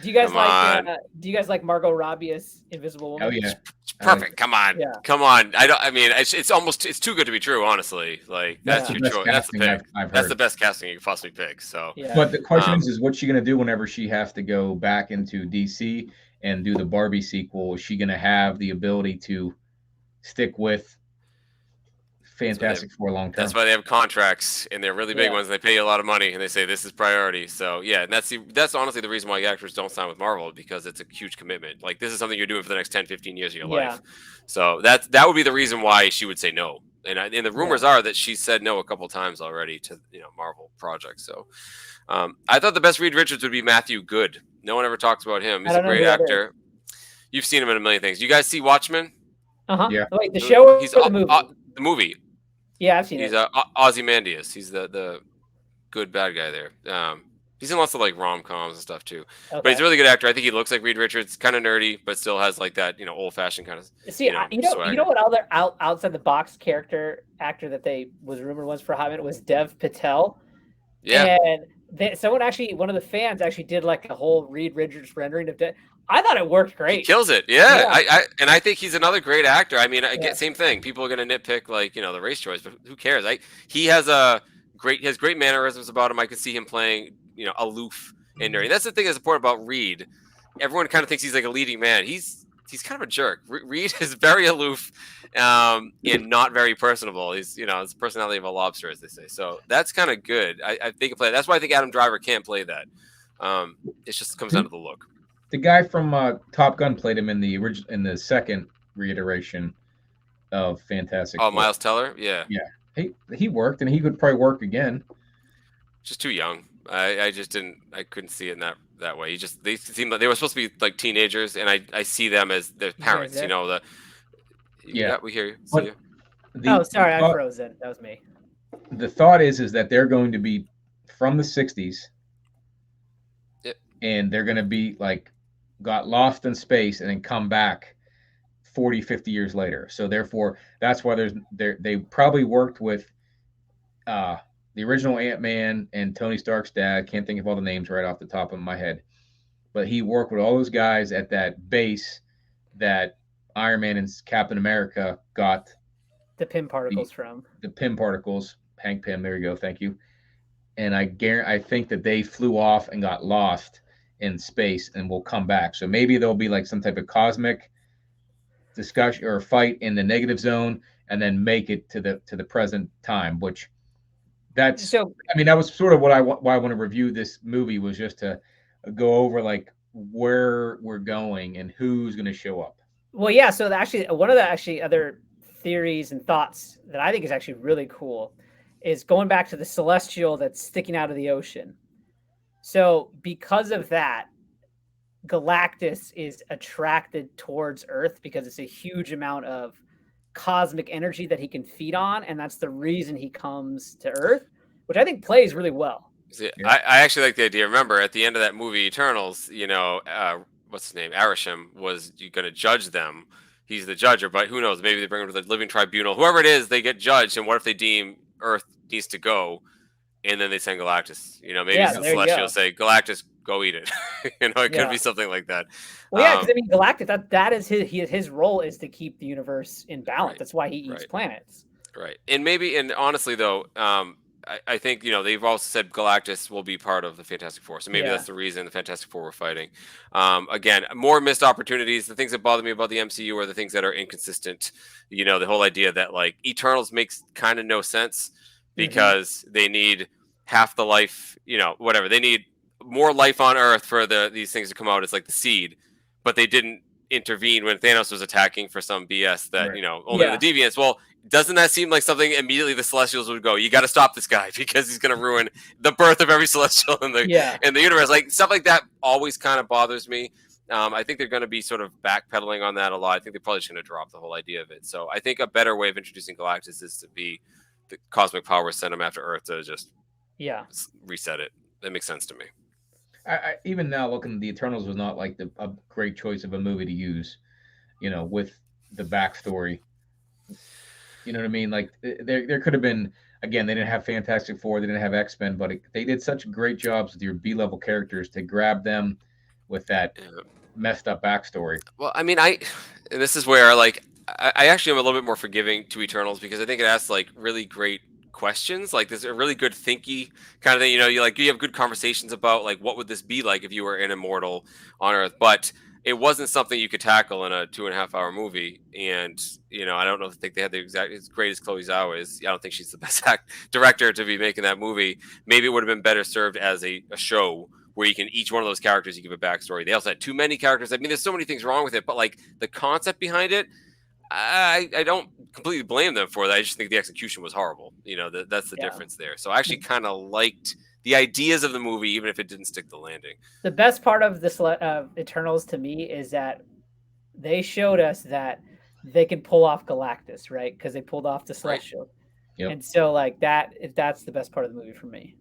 Do you guys Come on. do you guys like Margot Robbie as Invisible Woman? Oh yeah. It's perfect. Come on. Yeah. Come on. I mean, it's too good to be true, honestly. Like That's that's the your best choice. That's the casting pick. I've That's heard. the best casting you could possibly pick. So Yeah. But the question is what's she gonna do whenever she has to go back into DC and do the Barbie sequel? Is she gonna have the ability to stick with Fantastic Four long term? that's why they have contracts, and they're really big Yeah. ones. And they pay you a lot of money, and they say this is priority. So yeah, and that's honestly the reason why actors don't sign with Marvel, because it's a huge commitment. Like this is something you're doing for the next 10, 15 years of your life. So that would be the reason why she would say no. And the rumors are that she said no a couple times already to Marvel projects. So I thought the best Reed Richards would be Matthew Good. No one ever talks about him. He's a great actor. You've seen him in a million things. You guys see Watchmen? Yeah. Wait, the show He's or the movie? The movie. Yeah, I've seen He's it. Ozymandias. He's the good bad guy there. He's in lots of like rom-coms and stuff too. Okay. But he's a really good actor. I think he looks like Reed Richards, kind of nerdy, but still has like that old-fashioned kind of. See, you know what other outside the box character actor that they was rumored was for a hot minute was Dev Patel. Yeah. And one of the fans actually did like a whole Reed Richards rendering of Dev. I thought it worked great. He kills it. Yeah. I think he's another great actor. I mean, same thing. People are going to nitpick like, the race choice, but who cares? He has great mannerisms about him. I could see him playing, aloof and nerdy. That's the thing that's important about Reed. Everyone kind of thinks he's like a leading man. He's kind of a jerk. Reed is very aloof and not very personable. He's, his personality of a lobster, as they say. So that's kind of good. I think he can play. That's why I think Adam Driver can't play that. It just comes down to the look. The guy from Top Gun played him in the second reiteration of Fantastic Four. Miles Teller? Yeah. Yeah. He worked, and he could probably work again. Just too young. I couldn't see it in that way. They seemed like they were supposed to be like teenagers, and I see them as their parents. We hear you. See you. Sorry, I froze then. That was me. The thought is that they're going to be from the 60s, and they're going to be like got lost in space and then come back 40, 50 years later. So therefore, that's why they probably worked with the original Ant-Man and Tony Stark's dad. Can't think of all the names right off the top of my head. But he worked with all those guys at that base that Iron Man and Captain America got the Pym particles from. The Pym particles. Hank Pym, there you go. Thank you. And I think that they flew off and got lost in space and will come back. So maybe there'll be like some type of cosmic discussion or fight in the negative zone and then make it to the present time, which that was sort of why I want to review this movie, was just to go over like where we're going and who's going to show up. Well, yeah. So one of the other theories and thoughts that I think is actually really cool is going back to the celestial that's sticking out of the ocean. So because of that, Galactus is attracted towards Earth because it's a huge amount of cosmic energy that he can feed on, and that's the reason he comes to Earth, which I think plays really well. See, yeah. I actually like the idea. Remember, at the end of that movie, Eternals, what's his name? Arishem was going to judge them. He's the judger, but who knows? Maybe they bring him to the living tribunal. Whoever it is, they get judged, and what if they deem Earth needs to go, and then they send Galactus? Maybe the Celestials say, Galactus, go eat it. It could be something like that. Well, yeah, because Galactus, that is his role is to keep the universe in balance. Right. That's why he eats planets. Right. And honestly, though, I think, they've also said Galactus will be part of the Fantastic Four. So maybe that's the reason the Fantastic Four were fighting. Again, more missed opportunities. The things that bother me about the MCU are the things that are inconsistent. The whole idea that like Eternals makes kind of no sense because they need half the life, whatever. They need more life on Earth for these things to come out. It's like the seed, but they didn't intervene when Thanos was attacking for some BS that, only the deviants. Well, doesn't that seem like something immediately the Celestials would go, you got to stop this guy because he's going to ruin the birth of every Celestial in the universe. Like stuff like that always kind of bothers me. I think they're going to be sort of backpedaling on that a lot. I think they're probably just going to drop the whole idea of it. So I think a better way of introducing Galactus is to be the cosmic power sent him after Earth to just reset it. That makes sense to me. Even now, looking, the Eternals was not like a great choice of a movie to use, with the backstory. You know what I mean? Like there could have been, again, they didn't have Fantastic Four, they didn't have X-Men, but they did such great jobs with your B-level characters to grab them with that messed up backstory. Well, I mean, and this is where like I actually am a little bit more forgiving to Eternals because I think it asks like really great questions. Like there's a really good thinky kind of thing. You have good conversations about like what would this be like if you were an immortal on Earth, but it wasn't something you could tackle in a 2.5-hour movie. And I don't think they had the exact as great as Chloe Zhao is. I don't think she's the best director to be making that movie. Maybe it would have been better served as a show where you can each one of those characters you give a backstory. They also had too many characters. I mean, there's so many things wrong with it, but like the concept behind it, I don't completely blame them for that. I just think the execution was horrible. That's the difference there. So I actually kind of liked the ideas of the movie, even if it didn't stick the landing. The best part of this Eternals to me is that they showed us that they can pull off Galactus, right? Because they pulled off the Celestial. Right. Yep. And so like that's the best part of the movie for me.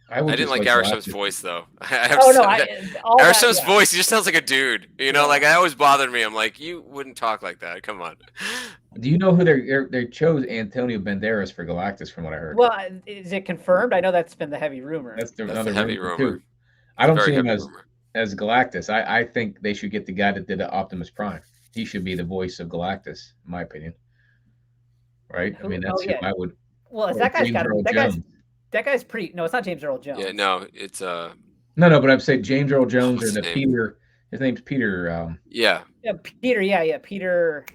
I didn't like Arisham's voice though. Arisham's voice, he just sounds like a dude. Like that always bothered me. I'm like, you wouldn't talk like that. Come on. Do you know who they chose Antonio Banderas for Galactus? From what I heard. Well, is it confirmed? I know that's been the heavy rumor. That's another heavy rumor. Too. I don't see him as Galactus. I think they should get the guy that did the Optimus Prime. He should be the voice of Galactus, in my opinion. Right? I mean, that's who I would. Well, is that guy's pretty. No, it's not James Earl Jones. Yeah, no, it's No, but I'm saying James Earl Jones or the Peter. His name's Peter. Yeah, Peter. Yeah, Peter.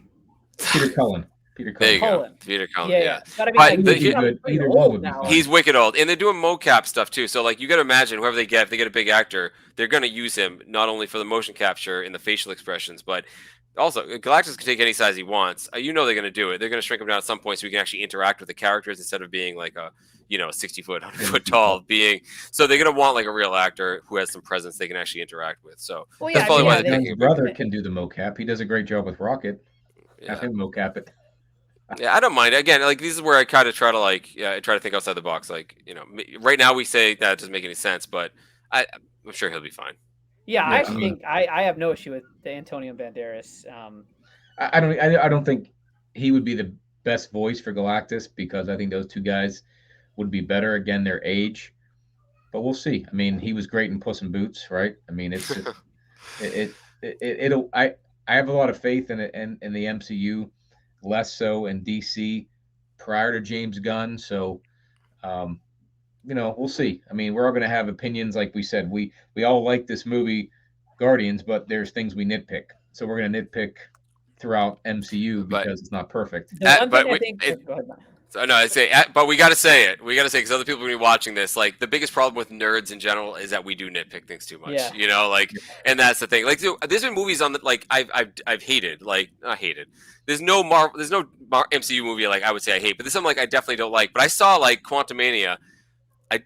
Peter Cullen. There you go. Peter Cullen. Yeah. But I mean, either one would be fine. He's wicked old, and they're doing mocap stuff too. So like, you got to imagine whoever they get, if they get a big actor, they're going to use him not only for the motion capture and the facial expressions, but also Galactus can take any size he wants. They're going to do it. They're going to shrink him down at some point so we can actually interact with the characters instead of being like a 60-foot, 100-foot tall being. So they're going to want like a real actor who has some presence they can actually interact with. So that's probably why his brother can do the mocap. He does a great job with Rocket. Have him mocap it. Yeah, I don't mind. Again, like this is where I kind of try to think outside the box. Like, right now we say that doesn't make any sense, but I'm sure he'll be fine. Yeah, I actually think I have no issue with the Antonio Banderas. I don't think he would be the best voice for Galactus because I think those two guys would be better. Again, their age, but we'll see. I mean, he was great in Puss in Boots, right? I mean, it's I have a lot of faith in it in the MCU. Less so in DC prior to James Gunn. So, we'll see. I mean, we're all going to have opinions. Like we said, we all like this movie, Guardians, but there's things we nitpick. So we're going to nitpick throughout MCU because it's not perfect. But we got to say it. We got to say because other people are going to be watching this. Like the biggest problem with nerds in general is that we do nitpick things too much. Yeah. And that's the thing. Like there's been movies on that like I've hated. Like not hated. There's no MCU movie like I would say I hate, but there's some like I definitely don't like. But I saw like Quantumania.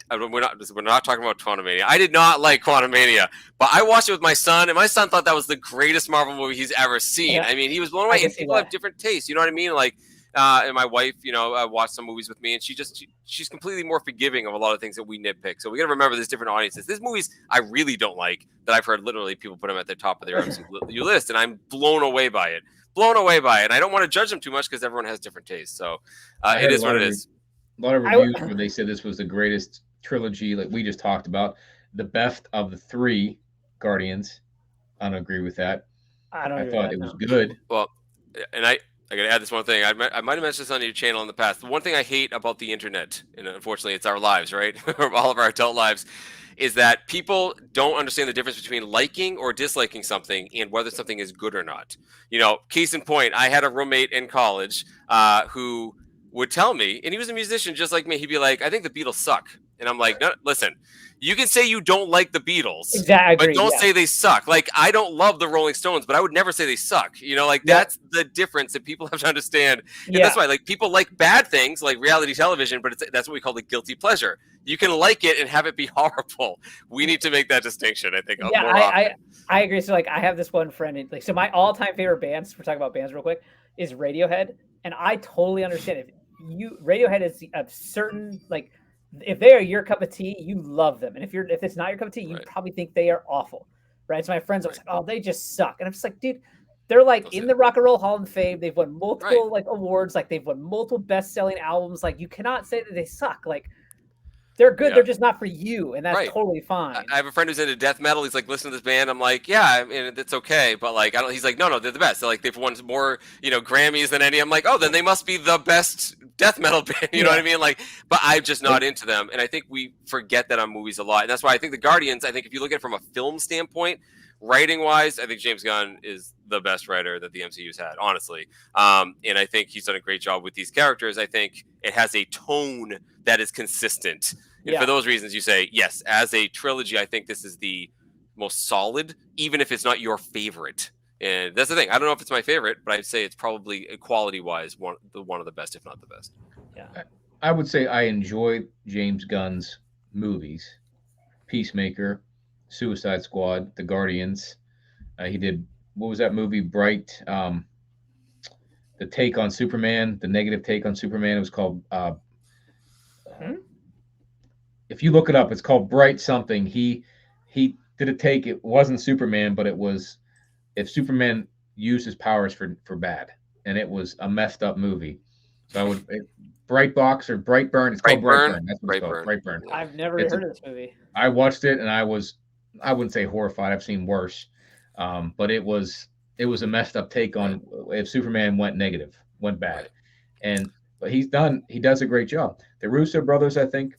We're not talking about Quantumania. I did not like Quantumania, but I watched it with my son, and my son thought that was the greatest Marvel movie he's ever seen. Yeah. I mean, he was blown away. And people have different tastes. You know what I mean? Like, and my wife, watched some movies with me, and she's completely more forgiving of a lot of things that we nitpick. So we got to remember there's different audiences. There's movies I really don't like that I've heard literally people put them at the top of their MCU list, and I'm blown away by it. And I don't want to judge them too much because everyone has different tastes. So it is what it is. A lot of reviews where they said this was the greatest trilogy, like we just talked about, the best of the three Guardians. I don't agree with that. I thought it was good. Well, and I got to add this one thing. I might have mentioned this on your channel in the past. The one thing I hate about the internet, and unfortunately it's our lives, right? All of our adult lives, is that people don't understand the difference between liking or disliking something and whether something is good or not. Case in point, I had a roommate in college who would tell me, and he was a musician just like me, he'd be like, I think the Beatles suck. And I'm like, no, listen, you can say you don't like the Beatles, Exactly. but don't say they suck. Like, I don't love the Rolling Stones, but I would never say they suck. You know, like that's the difference that people have to understand. And that's why, like, people like bad things like reality television, but that's what we call the guilty pleasure. You can like it and have it be horrible. We need to make that distinction, I think. Yeah, more often. I agree. So like, I have this one friend, like, so my all-time favorite bands, we're talking about bands real quick, is Radiohead, and I totally understand if Radiohead is a certain, like, if they are your cup of tea, you love them, and if it's not your cup of tea, you probably think they are awful, right? So my friends are like, oh, they just suck, and I'm just like, dude, they're like in the Rock and Roll Hall of Fame. They've won multiple like awards, like they've won multiple best-selling albums. Like, you cannot say that they suck. Like, they're good. They're just not for you, and that's totally fine. I have a friend who's into death metal. He's like, listen to this band. I'm like, yeah, I mean, it's okay, but like, I don't. He's like, no, they're the best. They're like, they've won more, Grammys than any. I'm like, oh, then they must be the best death metal band. You know what I mean? Like, but I'm just not into them, and I think we forget that on movies a lot, and that's why I think the Guardians. I think if you look at it from a film standpoint, writing wise, I think James Gunn is the best writer that the MCU's had, honestly. And I think he's done a great job with these characters. I think it has a tone that is consistent. And for those reasons, you say, yes, as a trilogy, I think this is the most solid, even if it's not your favorite. And that's the thing. I don't know if it's my favorite, but I'd say it's probably quality-wise one of the best, if not the best. Yeah, I would say I enjoy James Gunn's movies. Peacemaker, Suicide Squad, The Guardians. He did, what was that movie, Bright? The take on Superman, the negative take on Superman. It was called... If you look it up, it's called Bright something. He did a take. It wasn't Superman, but it was if Superman used his powers for bad, and it was a messed up movie. So Brightbox or Brightburn. It's called Brightburn. That's what it's called. Brightburn. I've never heard of this movie. I watched it and I wouldn't say horrified. I've seen worse, but it was a messed up take on if Superman went bad, but he does a great job. The Russo brothers, I think,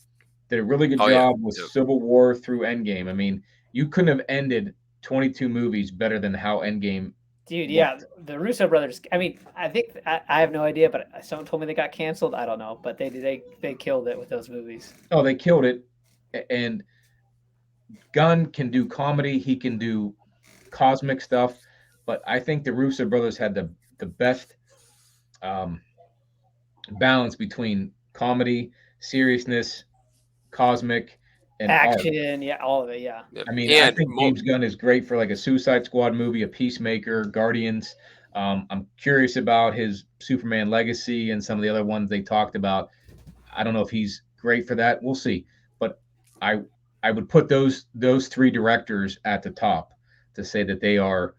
did a really good job with Civil War through Endgame. I mean, you couldn't have ended 22 movies better than how Endgame. Dude, yeah, the Russo brothers. I mean, I think I have no idea, but someone told me they got canceled. I don't know, but they killed it with those movies. Oh, they killed it. And Gunn can do comedy. He can do cosmic stuff. But I think the Russo brothers had the best balance between comedy, seriousness, cosmic, and action, art. all of it, yeah. I mean, I think James Gunn is great for like a Suicide Squad movie, a Peacemaker, Guardians. I'm curious about his Superman Legacy and some of the other ones they talked about. I don't know if he's great for that. We'll see. But I would put those three directors at the top to say that they are,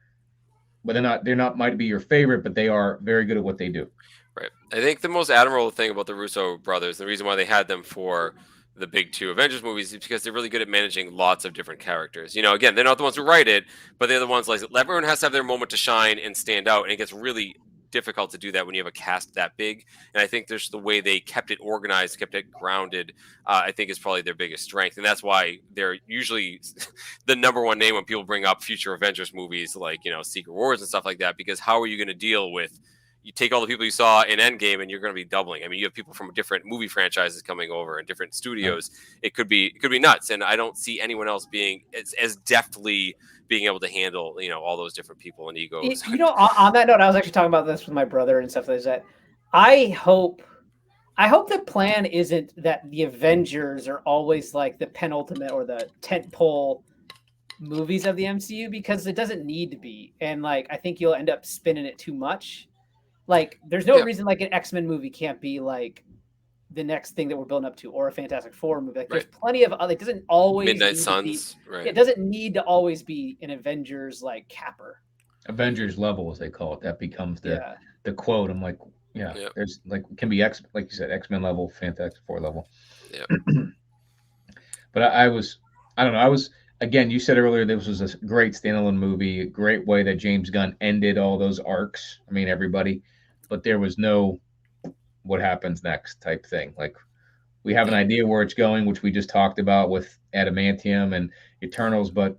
but they're not might be your favorite, but they are very good at what they do. Right. I think the most admirable thing about the Russo brothers, the reason why they had them for the big two Avengers movies, is because they're really good at managing lots of different characters. Again, they're not the ones who write it, but they're the ones like everyone has to have their moment to shine and stand out, and it gets really difficult to do that when you have a cast that big. And I think there's the way they kept it organized, kept it grounded, I think is probably their biggest strength. And that's why they're usually the number one name when people bring up future Avengers movies like, Secret Wars and stuff like that, because how are you going to deal with, you take all the people you saw in Endgame and you're going to be doubling. I mean, you have people from different movie franchises coming over and different studios. It could be nuts. And I don't see anyone else being as deftly being able to handle, all those different people and egos. On that note, I was actually talking about this with my brother and stuff like that. I hope the plan isn't that the Avengers are always like the penultimate or the tentpole movies of the MCU, because it doesn't need to be. And like, I think you'll end up spinning it too much. Like, there's no reason like an X-Men movie can't be like the next thing that we're building up to, or a Fantastic Four movie. Like, there's plenty of other. It doesn't always Midnight Suns. It doesn't need to always be an Avengers like capper. Avengers level, as they call it, that becomes the quote. I'm like, there's like can be like you said, X-Men level, Fantastic Four level. Yeah. But I don't know. I was again. You said earlier this was a great standalone movie, a great way that James Gunn ended all those arcs. I mean, everybody. But there was no what happens next type thing. Like, we have an idea where it's going, which we just talked about with Adamantium and Eternals, but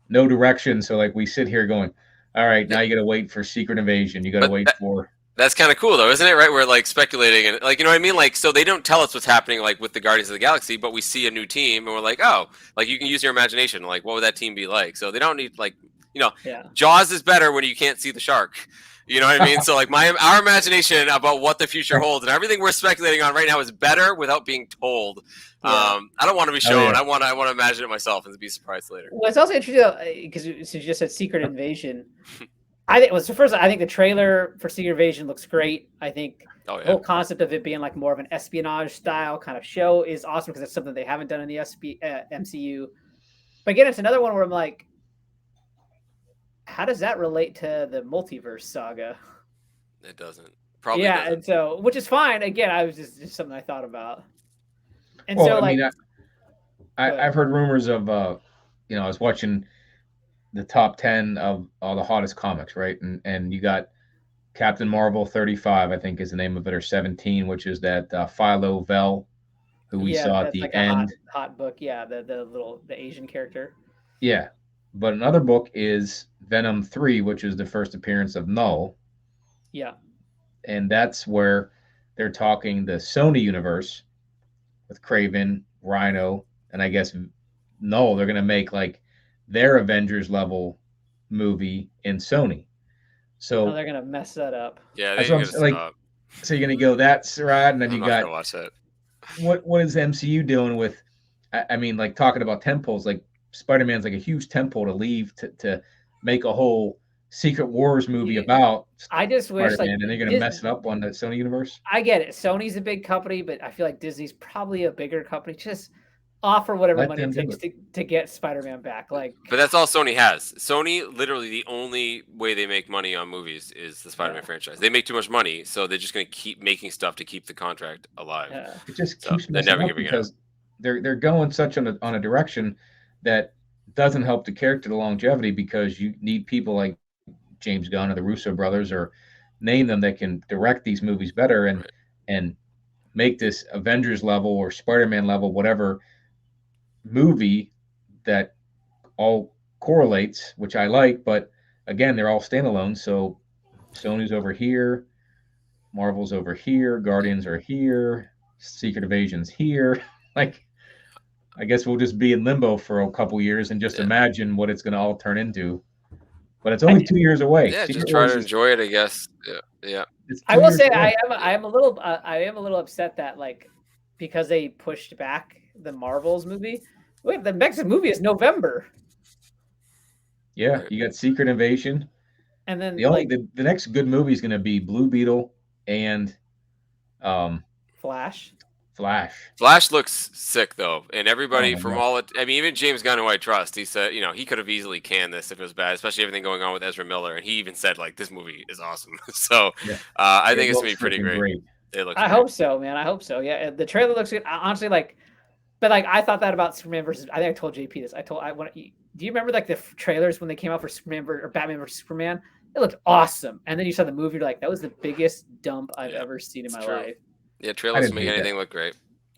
no direction. So like we sit here going, all right, now you got to wait for Secret Invasion. You got to wait for. That's kind of cool though, isn't it? Right? We're like speculating and like, you know what I mean? Like, so they don't tell us what's happening like with the Guardians of the Galaxy, but we see a new team and we're like, oh, like you can use your imagination. Like, what would that team be like? So they don't need like, Yeah. Jaws is better when you can't see the shark. You know what I mean? So like our imagination about what the future holds and everything we're speculating on right now is better without being told. Yeah. I don't want to be shown. yeah. I want to imagine it myself and be surprised later. Well, it's also interesting because since you just said Secret Invasion, I think I think the trailer for Secret Invasion looks great. I think Oh the yeah. whole concept of it being like more of an espionage style kind of show is awesome because it's something they haven't done in the MCU. But again, it's another one where I'm like, how does that relate to the multiverse saga? It doesn't. Probably Yeah, doesn't. and so which is fine. Again, I was just something I thought about. And Well, so I like mean, I've heard rumors of, I was watching the top 10 of all the hottest comics, right? And you got Captain Marvel 35, I think is the name of it, or 17, which is that Philo Vel, who we saw at that's the like end. a hot book. Yeah, the Asian character. Yeah. But another book is Venom 3, which is the first appearance of Null. Yeah. And that's where they're talking the Sony universe with Craven, Rhino, and I guess Null. They're going to make like their Avengers level movie in Sony. So they're gonna mess that up. Yeah, that's they what I'm gotta saying. Like, stop. so you're going to go that route, and then I'm you not got gonna watch that. what is MCU doing with? I mean, like talking about temples, like Spider-Man's like a huge temple to leave to make a whole Secret Wars movie about I just wish Spider-Man, like and they're going to mess it up on the Sony universe. I get it. Sony's a big company, but I feel like Disney's probably a bigger company. Just offer whatever Let money them it do takes to get Spider-Man back. Like, But that's all Sony has. Sony, literally, the only way they make money on movies is the Spider-Man franchise. They make too much money, so they're just going to keep making stuff to keep the contract alive. It just So keeps they're messing never up giving it up. because they're going such on a direction that doesn't help the character the longevity, because you need people like James Gunn or the Russo brothers, or name them, that can direct these movies better and Right. and make this Avengers level or Spider-Man level, whatever movie that all correlates, which I like. But again, they're all standalone. So Sony's over here, Marvel's over here, Guardians are here, Secret Invasion's here. Like, I guess we'll just be in limbo for a couple years and just imagine what it's going to all turn into. But it's only 2 years away. Yeah, Secret just try Wars to is, enjoy it, I guess. Yeah. it's I 2 will years say away. I am a little upset that like because they pushed back the Marvels movie. Wait, the next movie is November, Yeah, you got Secret Invasion. and then The only like the next good movie is going to be Blue Beetle and Flash. Flash. Flash looks sick though, and everybody Oh, from yeah. all it. I mean, even James Gunn, who I trust, he said, he could have easily canned this if it was bad, especially everything going on with Ezra Miller, and he even said like, "This movie is awesome." So, Yeah. I It think it's gonna be looks pretty freaking great. It looks. I great. hope so, man. I hope so. Yeah, the trailer looks good. Honestly, like, but like I thought that about Superman versus. I think I told JP this. Do you remember like the trailers when they came out for Superman or Batman versus Superman? It looked awesome, and then you saw the movie. You're like, that was the biggest dump I've ever seen in my true. life. Yeah, trailers didn't make hate anything that. look great.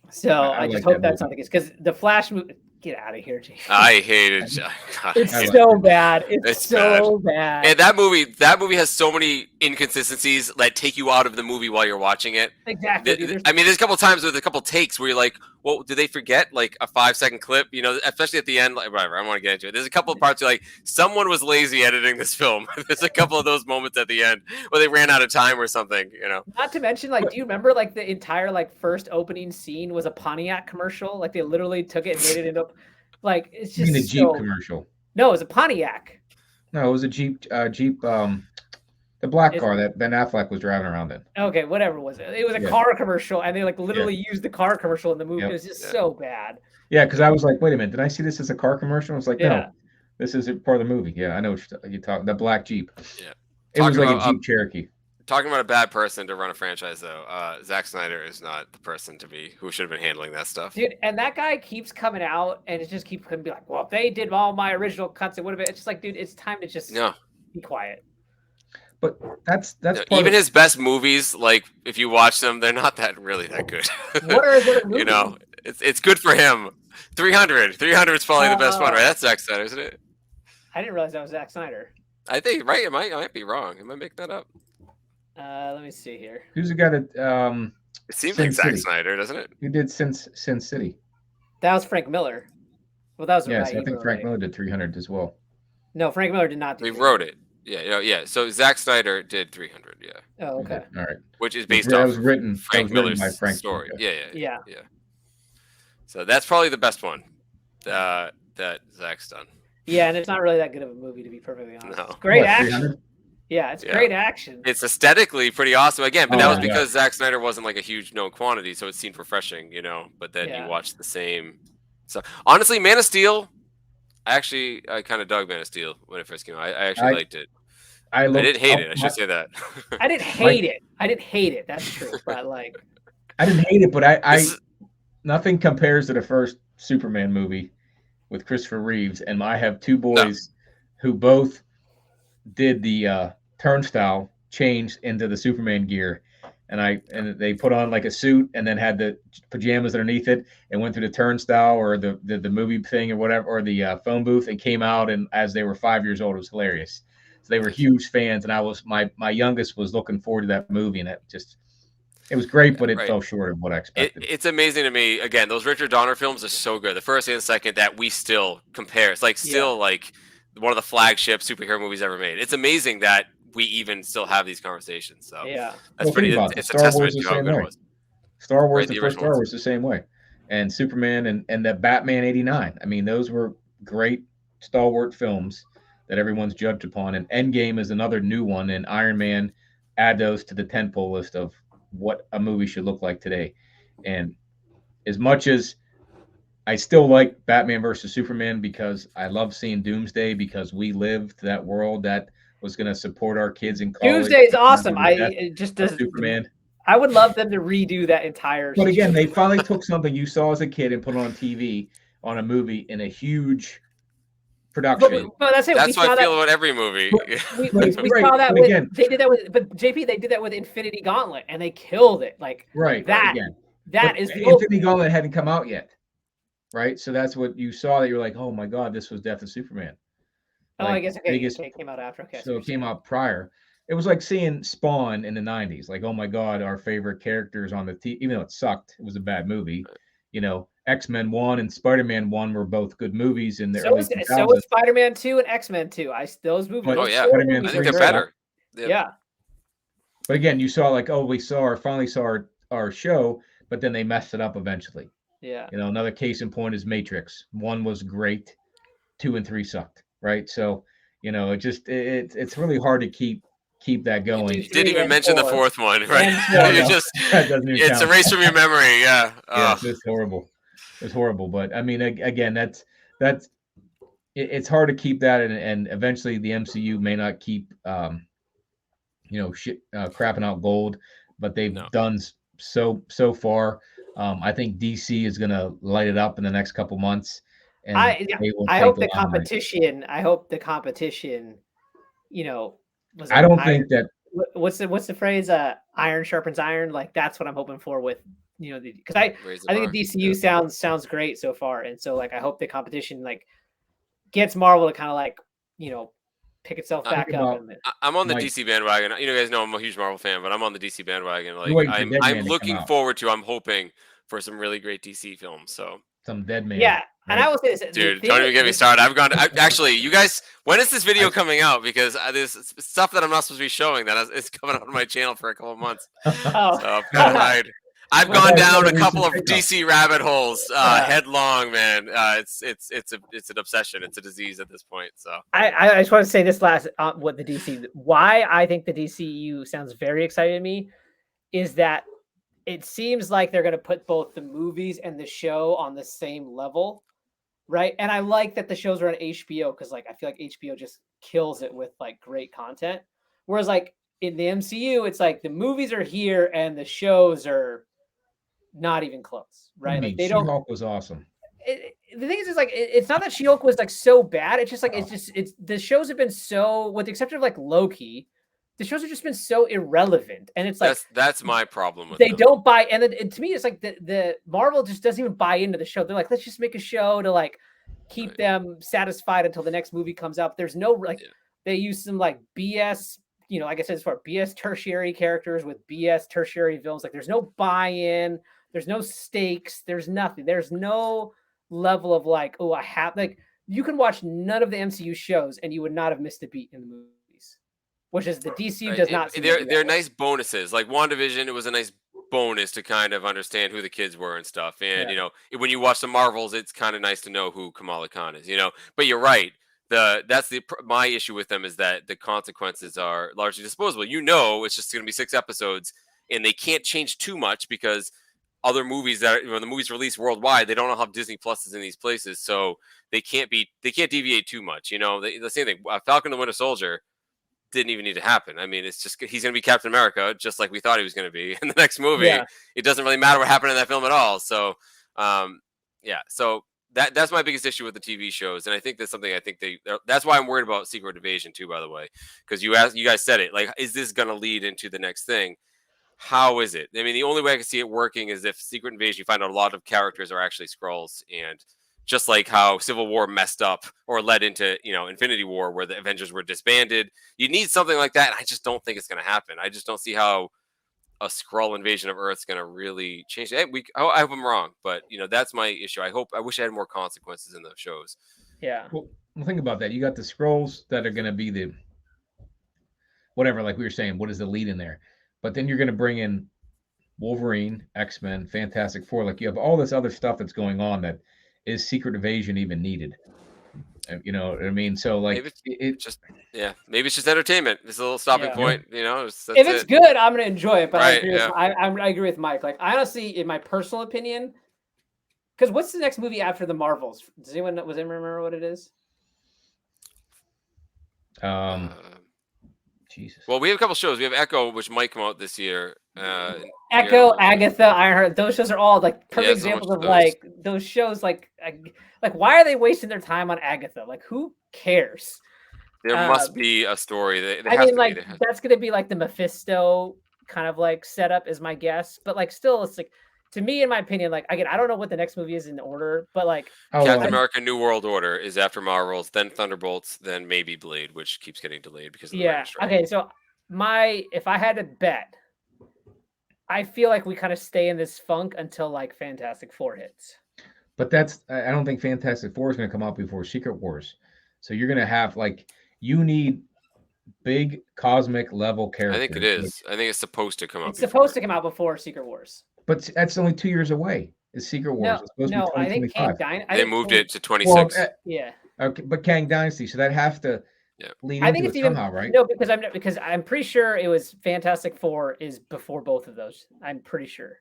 So I just like hope that that's movie. not the case because the Flash movie. Get out of here, JP. I hated. God, It's I hate so bad. It's bad. so bad. And that movie has so many inconsistencies that take you out of the movie while you're watching it. Exactly. Dude, I mean, there's a couple times with a couple takes where you're like, well, did they forget like a 5-second clip? Especially at the end, like whatever, I don't want to get into it. There's a couple of parts where like someone was lazy editing this film. There's a couple of those moments at the end where they ran out of time or something, Not to mention, like, do you remember like the entire like first opening scene was a Pontiac commercial? Like they literally took it and made it into like it's You just mean the Jeep commercial? No, it was a Pontiac. No, it was a Jeep. The black car that Ben Affleck was driving around in. Okay, whatever it was. It was a car commercial, and they like literally used the car commercial in the movie. It was just so bad. Yeah, because I was like, wait a minute, did I see this as a car commercial? I was like, Yeah. no, this is a part of the movie. Yeah, I know what you're talking. The black Jeep. Yeah. It was like a Jeep Cherokee. Talking about a bad person to run a franchise, though, Zack Snyder is not the person who should have been handling that stuff. Dude, and that guy keeps coming out, and it just keeps be like, well, if they did all my original cuts, it would have been. It's just like, dude, it's time to just be quiet. But that's even his best movies. Like if you watch them, they're not really that good. What are the movies? It's good for him. 300 is probably the best one, right? That's Zack Snyder, isn't it? I didn't realize that was Zack Snyder. I think right. It might be wrong. Am I making that up? Let me see here. Who's the guy that It seems Sin like Zack City? Snyder, doesn't it? Who did Sin City? That was Frank Miller. Well, that was Yes, right. I think Frank Miller did 300 as well. No, Frank Miller did not do He 300. wrote it. Yeah. So Zack Snyder did 300. Yeah. Oh, Okay. okay. All right. Which is based That off was written. Frank Miller's by Frank. story. Okay. Yeah. So that's probably the best one that Zach's done. Yeah, and it's not really that good of a movie, to be perfectly honest. No. It's great What, action. 300? Yeah, it's great action. It's aesthetically pretty awesome again, but that was yeah. because Zack Snyder wasn't like a huge known quantity, so it seemed refreshing, But then Yeah. you watch the same. So honestly, Man of Steel, I kind of dug Man of Steel when it first came out. I actually liked it. I didn't hate it. I should say that. I didn't hate it. I didn't hate it. That's true. But like, I didn't hate it, but nothing compares to the first Superman movie with Christopher Reeves, and I have two boys who both did the turnstile change into the Superman gear, and they put on like a suit and then had the pajamas underneath it and went through the turnstile or the movie thing or whatever, or the phone booth, and came out, and as they were 5 years old, it was hilarious. So they were huge fans, and I was my youngest was looking forward to that movie, and it was great, but it fell short of what I expected. It's amazing to me. Again, those Richard Donner films are so good. The first and the second that we still compare. It's like still like one of the flagship superhero movies ever made. It's amazing that we even still have these conversations. So that's pretty. It's a testament to how good it was. Star Wars, the first Star Wars, the same way, and Superman and the Batman '89. I mean, those were great stalwart films that everyone's judged upon. And Endgame is another new one, and Iron Man add those to the tentpole list of what a movie should look like today. And as much as I still like Batman versus Superman because I love seeing Doomsday, because we lived that world that was going to support our kids in college. Doomsday is awesome. It just doesn't. Superman. I would love them to redo that entire. But again, they finally took something you saw as a kid and put it on TV on a movie in a huge production. But that's it. That's how I feel about every movie. We saw that with, they did that with, but JP, they did that with Infinity Gauntlet, and they killed it. Like that. Again. That is Infinity Gauntlet hadn't come out yet, right? So that's what you saw. That you're like, oh my god, this was Death of Superman. Oh, I guess it came out after. Okay, so it came out prior. It was like seeing Spawn in the '90s. Like, oh my god, our favorite characters on the TV. Even though it sucked, it was a bad movie. X-Men 1 and Spider-Man 1 were both good movies in the early 2000s. So was Spider-Man 2 and X-Men 2. Those movies. Oh yeah, I think they're better. Yeah. But again, you saw like, oh, we finally saw our show, but then they messed it up eventually. Yeah. Another case in point is Matrix. 1 was great, 2 and 3 sucked, right? So, it's really hard to keep that going. You didn't even mention the fourth one, right? It's erased from your memory. Yeah. It's horrible. It's horrible. But I mean, again, it's hard to keep that, and eventually the MCU may not keep crapping out gold, but they've done so far. I think DC is going to light it up in the next couple months. And I hope the competition. I hope the competition. I don't think that. What's the phrase? Iron sharpens iron. Like that's what I'm hoping for with because I think the DCU sounds great so far, and so like I hope the competition like gets Marvel to kind of like pick itself back up. I'm on the DC bandwagon. You guys know I'm a huge Marvel fan, but I'm on the DC bandwagon. Like I'm looking forward to. I'm hoping for some really great DC films. So some Dead Man. Yeah. Right? And I will say this, dude, don't even get me started. Actually, you guys, when is this video coming out? Because there's stuff that I'm not supposed to be showing that is coming out on my channel for a couple of months. So I've gone down a couple of DC rabbit holes headlong, man. It's an obsession. It's a disease at this point. So I just want to say this last what the DC. Why I think the DCU sounds very exciting to me is that it seems like they're going to put both the movies and the show on the same level, right? And I like that the shows are on HBO because like I feel like HBO just kills it with like great content. Whereas like in the MCU, it's like the movies are here and the shows are not even close, right? Like they don't. She-Hulk was awesome. The thing is like it's not that She-Hulk was like so bad. It's just like it's the shows have been so, with the exception of like Loki, the shows have just been so irrelevant, and it's like that's my problem with they them. don't buy, and to me it's like the Marvel just doesn't even buy into the show. They're like, let's just make a show to like keep them satisfied until the next movie comes out. There's no like they use some like BS like I said, as far BS tertiary characters with BS tertiary villains. Like there's no buy-in, there's no stakes, there's nothing. There's no level of like, oh, I have like you can watch none of the MCU shows and you would not have missed a beat in the movies, which is the DCU does not. They're nice bonuses. Like WandaVision, it was a nice bonus to kind of understand who the kids were and stuff. And when you watch the Marvels, it's kind of nice to know who Kamala Khan is. But you're right. My issue with them is that the consequences are largely disposable. It's just going to be 6 episodes, and they can't change too much because other movies that when the movies released worldwide, they don't have Disney Pluses in these places, so they can't deviate too much. The same thing. Falcon and the Winter Soldier didn't even need to happen. I mean, it's just he's going to be Captain America, just like we thought he was going to be in the next movie. Yeah. It doesn't really matter what happened in that film at all. So, so that's my biggest issue with the TV shows, and I think that's something that's why I'm worried about Secret Invasion too. By the way, because you guys said it, like, is this going to lead into the next thing? How is it? I mean, the only way I can see it working is if Secret Invasion, you find out a lot of characters are actually Skrulls, and just like how Civil War messed up or led into, Infinity War where the Avengers were disbanded. You need something like that. And I just don't think it's going to happen. I just don't see how a Skrull invasion of Earth is going to really change it. I hope I'm wrong, but that's my issue. I wish I had more consequences in those shows. Yeah. Well, think about that. You got the Skrulls that are going to be the whatever, like we were saying, what is the lead in there? But then you're going to bring in Wolverine, X-Men, Fantastic Four. Like you have all this other stuff that's going on that is Secret Invasion even needed? You know what I mean? So like maybe it's just entertainment. It's a little stopping point. If it's good, I'm gonna enjoy it. But right, I agree with Mike. Like honestly, in my personal opinion, because what's the next movie after the Marvels? Does anyone remember what it is? Jesus. Well, we have a couple shows. We have Echo, which might come out this year. Echo, Agatha, Ironheart. Those shows are all like perfect examples of like those shows. Like why are they wasting their time on Agatha? Like, who cares? There must be a story. That's gonna be like the Mephisto kind of like setup, is my guess. But like, still, it's like, to me, in my opinion, like again, I don't know what the next movie is in order, but like Captain America: New World Order is after Marvels, then Thunderbolts, then maybe Blade, which keeps getting delayed because of the writer's strike. Okay, so if I had to bet, I feel like we kind of stay in this funk until like Fantastic Four hits. But I don't think Fantastic Four is going to come out before Secret Wars. So you're going to have you need big cosmic level characters. I think it is. I think it's supposed to come out. It's supposed to come out before Secret Wars. But that's only 2 years away. Is Secret Wars? No, I think Kang Dynasty. They moved it to 26. Yeah. Okay, but Kang Dynasty, so that has to lead into it somehow, right? No, because I'm pretty sure it was Fantastic Four is before both of those. I'm pretty sure.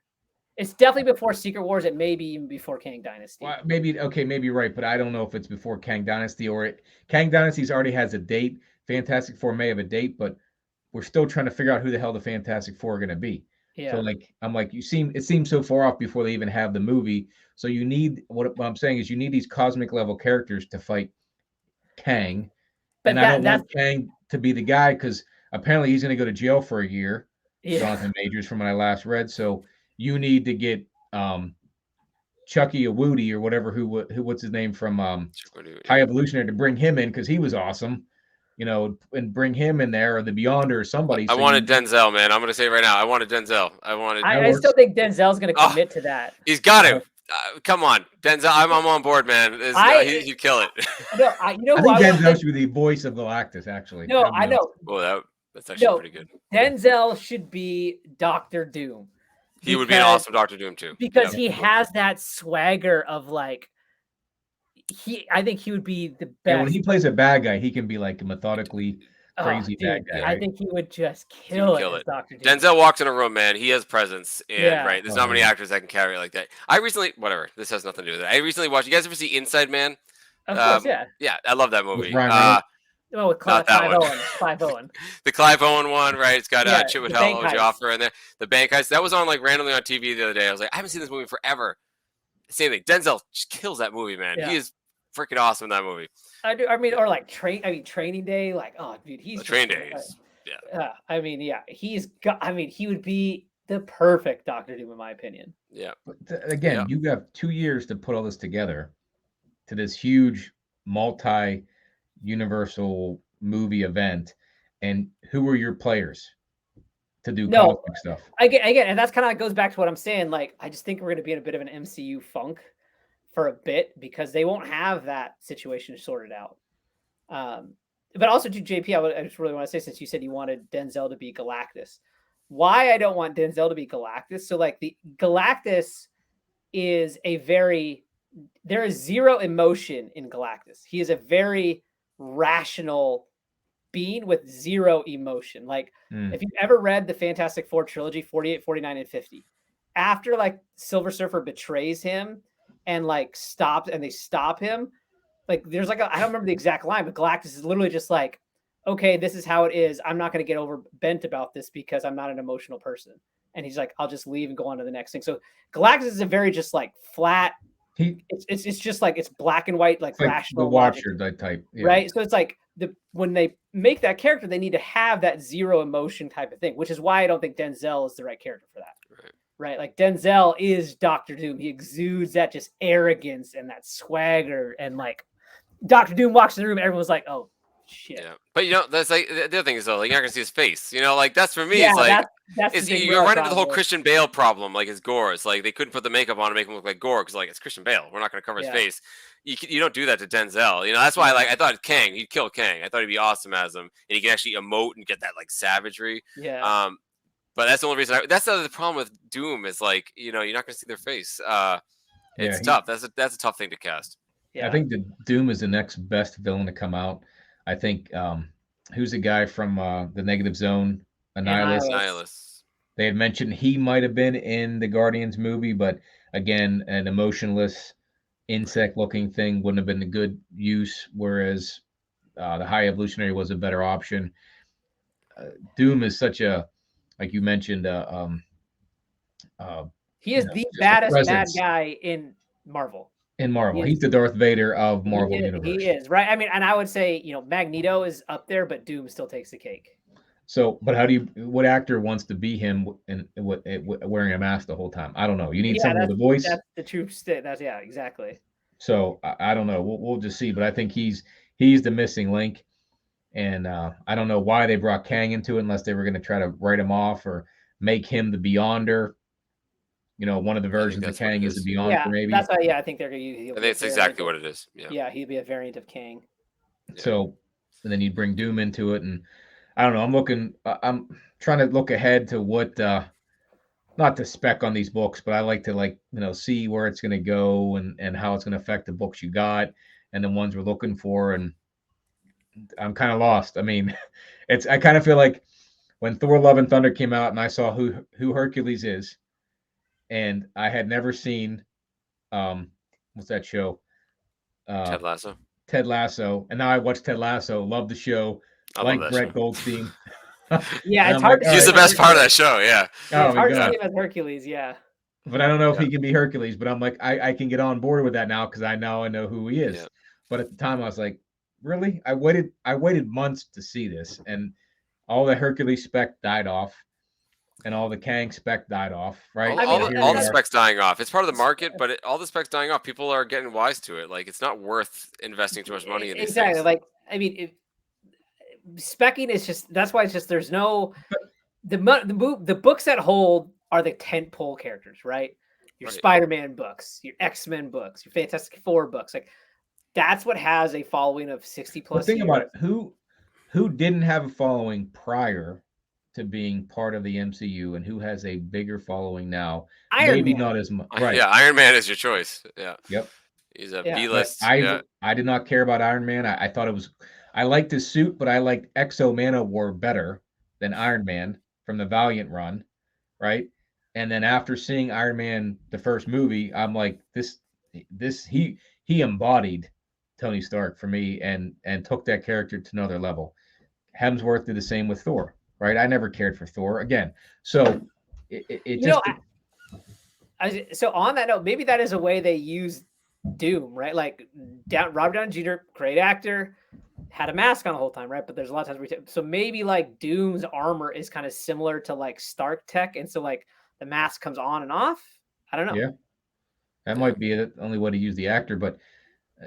It's definitely before Secret Wars. It may be even before Kang Dynasty. Well, maybe you're right, but I don't know if it's before Kang Dynasty Kang Dynasty's already has a date. Fantastic Four may have a date, but we're still trying to figure out who the hell the Fantastic Four are going to be. Yeah. So it seems so far off before they even have the movie. So you need what I'm saying is you need these cosmic level characters to fight Kang. But I don't want Kang to be the guy because apparently he's going to go to jail for a year. Yeah. Jonathan Majors, from what I last read. So you need to get Chucky Woody or whatever what's his name from High Evolutionary to bring him in because he was awesome. And bring him in there or the Beyonder or somebody. I wanted Denzel, man. I'm going to say it right now. I wanted Denzel. I still think Denzel's going to commit to that. He's got to. Come on, Denzel. I'm on board, man. He'd kill it. I think Denzel should be the voice of Galactus, actually. No, I know. Well, that's actually pretty good. Denzel should be Doctor Doom. He would be an awesome Doctor Doom, too. Because he has that swagger of like, I think he would be the best. Yeah, when he plays a bad guy, he can be like a methodically crazy bad guy. I think he would just kill it. Dr. Denzel walks in a room, man. He has presence, and there's not many actors that can carry it like that. This has nothing to do with it. I recently watched. You guys ever see Inside Man? Of course, yeah. Yeah, I love that movie. With Clive Owen. The Clive Owen one, right? It's got Chiwetel Ejiofor in there. The bank heist. That was on randomly on TV the other day. I was like, I haven't seen this movie forever. Same thing. Denzel just kills that movie, man. Yeah. He is freaking awesome in that movie. I do. I mean, or like Training Day. Like, oh, dude, he's Training Day. He would be the perfect Doctor Doom, in my opinion. Yeah. But again, you have 2 years to put all this together to this huge multi-universal movie event, and who are your players to do No, cosmic stuff? I get, and that's kind of goes back to what I'm saying. Like, I just think we're going to be in a bit of an MCU funk for a bit because they won't have that situation sorted out. But also to JP, I just really want to say, since you said you wanted Denzel to be Galactus, why I don't want Denzel to be Galactus. So like the Galactus is there is zero emotion in Galactus. He is a very rational being with zero emotion. Like if you've ever read the Fantastic Four trilogy, 48, 49, and 50, after like Silver Surfer betrays him and like they stop him, like there's like I don't remember the exact line, but Galactus is literally just like, okay, this is how it is. I'm not going to get bent about this because I'm not an emotional person. And he's like, I'll just leave and go on to the next thing. So Galactus is a very just like flat. It's just like it's black and white, like rational. The Watcher type, yeah. Right? So it's like when they make that character, they need to have that zero emotion type of thing, which is why I don't think Denzel is the right character for that. Right? Like Denzel is Doctor Doom. He exudes that just arrogance and that swagger, and like Doctor Doom walks in the room, everyone's like, "Oh shit!" Yeah, but that's like the other thing is though, like you're not gonna see his face. Like that's for me. Yeah, it's like that's you're running into the whole Christian Bale problem, like his gore. It's like they couldn't put the makeup on to make him look like Gore because like it's Christian Bale. We're not gonna cover his face. You don't do that to Denzel. That's why I thought Kang. He'd kill Kang. I thought he'd be awesome as him, and he can actually emote and get that like savagery. Yeah. But that's the only reason. That's the other problem with Doom is like you're not gonna see their face. It's tough. That's a tough thing to cast. Yeah. I think the Doom is the next best villain to come out. I think who's the guy from the Negative Zone? Annihilus. They had mentioned he might have been in the Guardians movie, but again, an emotionless insect-looking thing wouldn't have been a good use. Whereas the High Evolutionary was a better option. Doom is such a, like you mentioned, he is the baddest bad guy in Marvel. He's the Darth Vader of Marvel Universe. He is, right? I mean, and I would say, Magneto is up there, but Doom still takes the cake. So, but what actor wants to be him and wearing a mask the whole time? I don't know. You need someone with a voice. That's the true state. Exactly. So I don't know. We'll just see. But I think he's the missing link, and I don't know why they brought Kang into it unless they were going to try to write him off or make him the Beyonder. One of the versions of Kang is the Beyonder, maybe. That's why. Yeah, I think they're going to use. I think it's exactly what it is. Yeah, he'd be a variant of Kang. So, and then you'd bring Doom into it, and I don't know. I'm trying to look ahead to what, not to spec on these books, but I like to see where it's going to go and how it's going to affect the books you got and the ones we're looking for. And I'm kind of lost. I mean, I kind of feel like when Thor: Love and Thunder came out and I saw who Hercules is, and I had never seen, what's that show? Ted Lasso. Ted Lasso, and now I watched Ted Lasso. Love the show. Like Brett Goldstein. Yeah, it's hard. He's the best part of that show. Yeah. It's hard to see him as Hercules. Yeah. But I don't know if he can be Hercules. But I'm like, I can get on board with that now because I know who he is. Yeah. But at the time, I was like, really? I waited months to see this, and all the Hercules spec died off, and all the Kang spec died off. Right? All the specs dying off. It's part of the market, but all the specs dying off. People are getting wise to it. Like it's not worth investing too much money in these exactly. things. Like I mean. Specking is just that's why it's just there's no the books that hold are the tentpole characters, right? Your Spider-Man books, your X-Men books, your Fantastic Four books, like that's what has a following of 60 plus. Think about it. Who didn't have a following prior to being part of the MCU, and who has a bigger following now? Iron Man. Not as much. Right? Yeah, Iron Man is your choice. Yeah. Yep. He's a B-list. I did not care about Iron Man. I thought it was. I liked his suit, but I liked Exo Manowar better than Iron Man from the Valiant run, right? And then after seeing Iron Man the first movie, I'm like, he embodied Tony Stark for me and took that character to another level. Hemsworth did the same with Thor, right? I never cared for Thor again. So so on that note, maybe that is a way they use Doom, right? Like Robert Downey Jr., great actor. Had a mask on the whole time, right? But there's a lot of times so maybe like Doom's armor is kind of similar to like Stark tech, and so like the mask comes on and off. I don't know. Yeah, that might be the only way to use the actor. But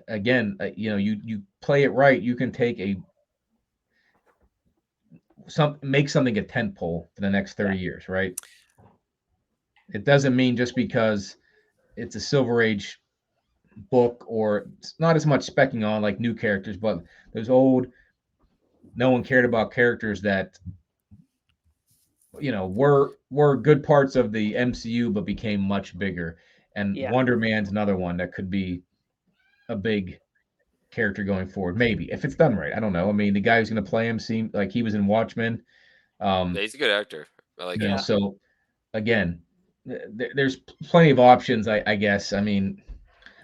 again, you play it right. You can take make something a tentpole for the next 30 years, right? It doesn't mean just because it's a Silver Age book or it's not as much specking on like new characters, but those old, no one cared about characters that were good parts of the MCU but became much bigger. And Wonder Man's another one that could be a big character going forward, maybe if it's done right. I don't know. I mean, the guy who's going to play him seemed like he was in Watchmen. Yeah, he's a good actor. I like it. So again, there's plenty of options. I guess. I mean,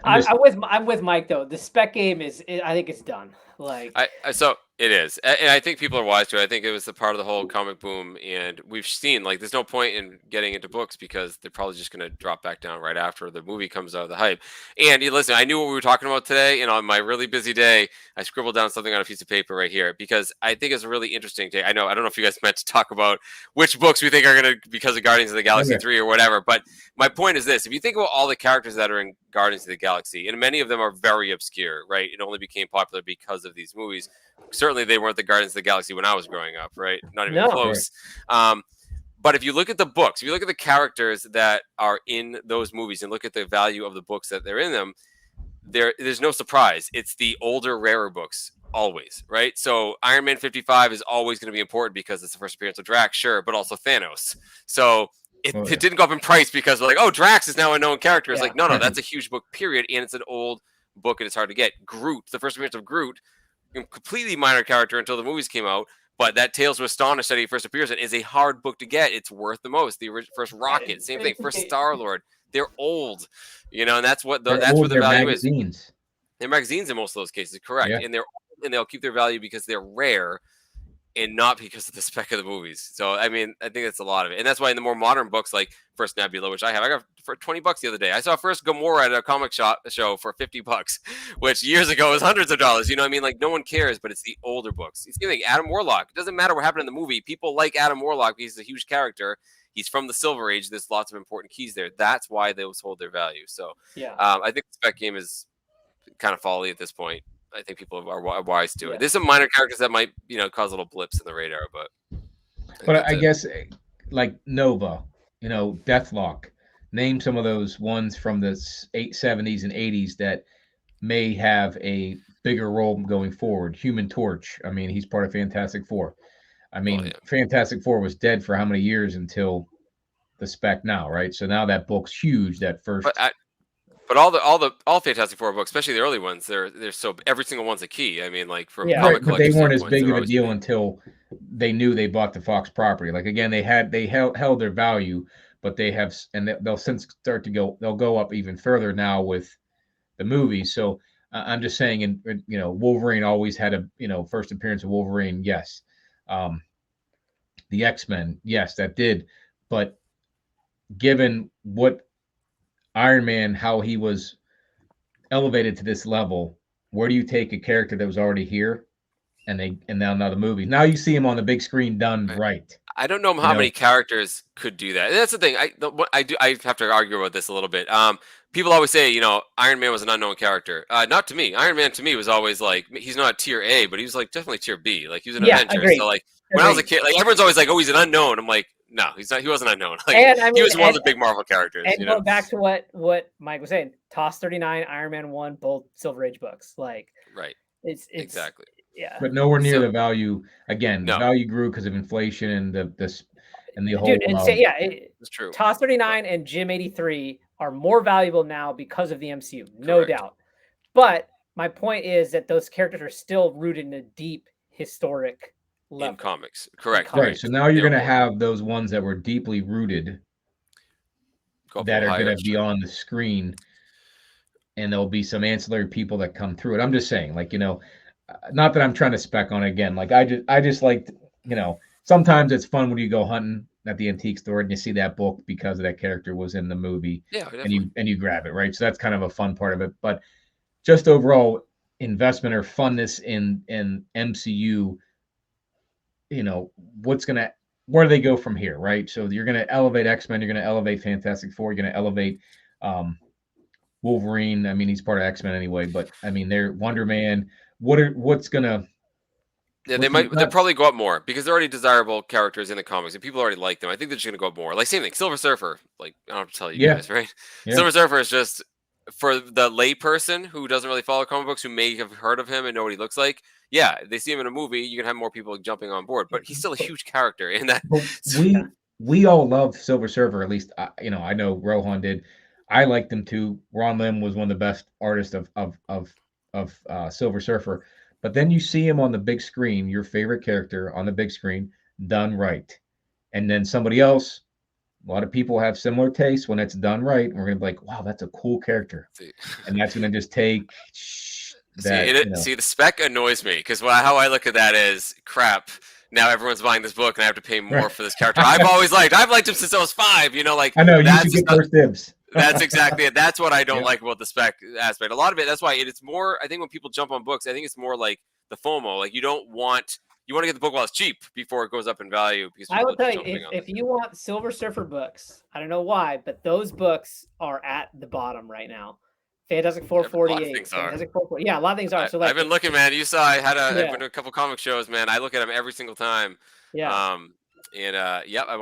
I'm with Mike though. The spec game I think it's done. Like so it is, and I think people are wise to it. I think it was the part of the whole comic boom, and we've seen like there's no point in getting into books because they're probably just going to drop back down right after the movie comes out of the hype. And listen, I knew what we were talking about today, and on my really busy day, I scribbled down something on a piece of paper right here because I think it's a really interesting day. I don't know if you guys meant to talk about which books we think are going to because of Guardians of the Galaxy 3 or whatever, but my point is this: if you think about all the characters that are in Guardians of the Galaxy, and many of them are very obscure, right? It only became popular because of these movies. Certainly, they weren't the Guardians of the Galaxy when I was growing up, right? Not even close. Right. But if you look at the books, if you look at the characters that are in those movies and look at the value of the books that they're in them, there's no surprise. It's the older, rarer books always, right? So Iron Man 55 is always going to be important because it's the first appearance of Drax, sure, but also Thanos. So it didn't go up in price because we're like, oh, Drax is now a known character. It's like, no, that's a huge book, period. And it's an old book and it's hard to get. Groot, the first appearance of Groot, a completely minor character until the movies came out. But that Tales to Astonish that he first appears in is a hard book to get. It's worth the most. The first Rocket, same thing. First Star-Lord. They're old, and that's what the value magazines. Is. They're magazines in most of those cases, correct? Yeah. And they'll keep their value because they're rare, and not because of the spec of the movies. So I mean, I think that's a lot of it, and that's why in the more modern books like First Nebula, which I got for $20 the other day. I saw First Gamora at a comic show for $50, which years ago was hundreds of dollars. You know what I mean? Like no one cares, but it's the older books. It's like Adam Warlock. It doesn't matter what happened in the movie. People like Adam Warlock because he's a huge character. He's from the Silver Age. There's lots of important keys there. That's why those hold their value. So I think the spec game is kind of folly at this point. I think people are wise to it. There's some minor characters that might, cause little blips in the radar, but I guess like Nova, Deathlock. Name some of those ones from the 70s and 80s that may have a bigger role going forward. Human Torch. I mean, he's part of Fantastic Four. I mean, Fantastic Four was dead for how many years until the spec now, right? So now that book's huge. That first, but all Fantastic Four books, especially the early ones, they're so every single one's a key. I mean, like from comic but they weren't as big of a deal until they knew they bought the Fox property. Like again, they held their value, but they have, and they'll since start to go. They'll go up even further now with the movies. So I'm just saying, and Wolverine always had a first appearance of Wolverine. Yes. The X-Men, yes, that did. But given what Iron Man, how he was elevated to this level, where do you take a character that was already here and now the movie? Now you see him on the big screen done right. I don't know how many characters could do that. And that's the thing. I have to argue about this a little bit. People always say, Iron Man was an unknown character. Not to me. Iron Man to me was always like, he's not tier A, but he was like definitely tier B. Like he was an Avenger. Agreed. So like when I was a kid, like everyone's always like, oh, he's an unknown. I'm like, no, he's not. He wasn't unknown. Like, he was one of the big Marvel characters. And going back to what Mike was saying, TOS 39, Iron Man 1, both Silver Age books. Like, right. It's exactly. Yeah. But nowhere near the value. Again, the value grew because of inflation and the whole. Dude, it's true. TOS 39 and Jim 83 are more valuable now because of the MCU, no doubt. But my point is that those characters are still rooted in a deep historic level. In comics, correct. Right. So now you're going to have those ones that were deeply rooted that are going to be on the screen, and there'll be some ancillary people that come through it. I'm just saying, like, not that I'm trying to spec on it again. Like I just like, sometimes it's fun when you go hunting at the antique store and you see that book because of that character was in the movie. Yeah, and you grab it, right? So that's kind of a fun part of it. But just overall investment or funness in MCU, where do they go from here, right? So you're gonna elevate X-Men, you're gonna elevate Fantastic Four, you're gonna elevate Wolverine. I mean, he's part of X-Men anyway, but I mean they're Wonder Man. What's gonna Yeah, which is they'll nuts. probably go up more because they're already desirable characters in the comics and people already like them. I think they're just gonna go up more. Like same thing, Silver Surfer. Like I don't have to tell you Yeah. guys, right? Yeah. Silver Surfer is just for the lay person who doesn't really follow comic books, who may have heard of him and know what he looks like. Yeah, they see him in a movie, you can have more people jumping on board. But he's still a huge character in that. But we all love Silver Surfer. At least I know Rohan did. I liked him too. Ron Lim was one of the best artists of Silver Surfer. But then you see him on the big screen, your favorite character on the big screen, done right. And then somebody else, a lot of people have similar tastes when it's done right. And we're gonna be like, wow, that's a cool character. And that's gonna just take that. See, the spec annoys me because how I look at that is crap. Now everyone's buying this book and I have to pay more for this character. I've liked him since I was 5. Like I know you should get first dibs. That's exactly it. That's what I don't like about the spec aspect. A lot of it, that's why it's more, I think when people jump on books, I think it's more like the FOMO. Like you want to get the book while it's cheap before it goes up in value. Because I will tell you, if you want Silver Surfer books, I don't know why, but those books are at the bottom right now. Fantastic 448. Fantastic 448. Yeah, a lot of things are. So I've been looking, man. You saw I've been to a couple comic shows, man. I look at them every single time. Yeah. I'm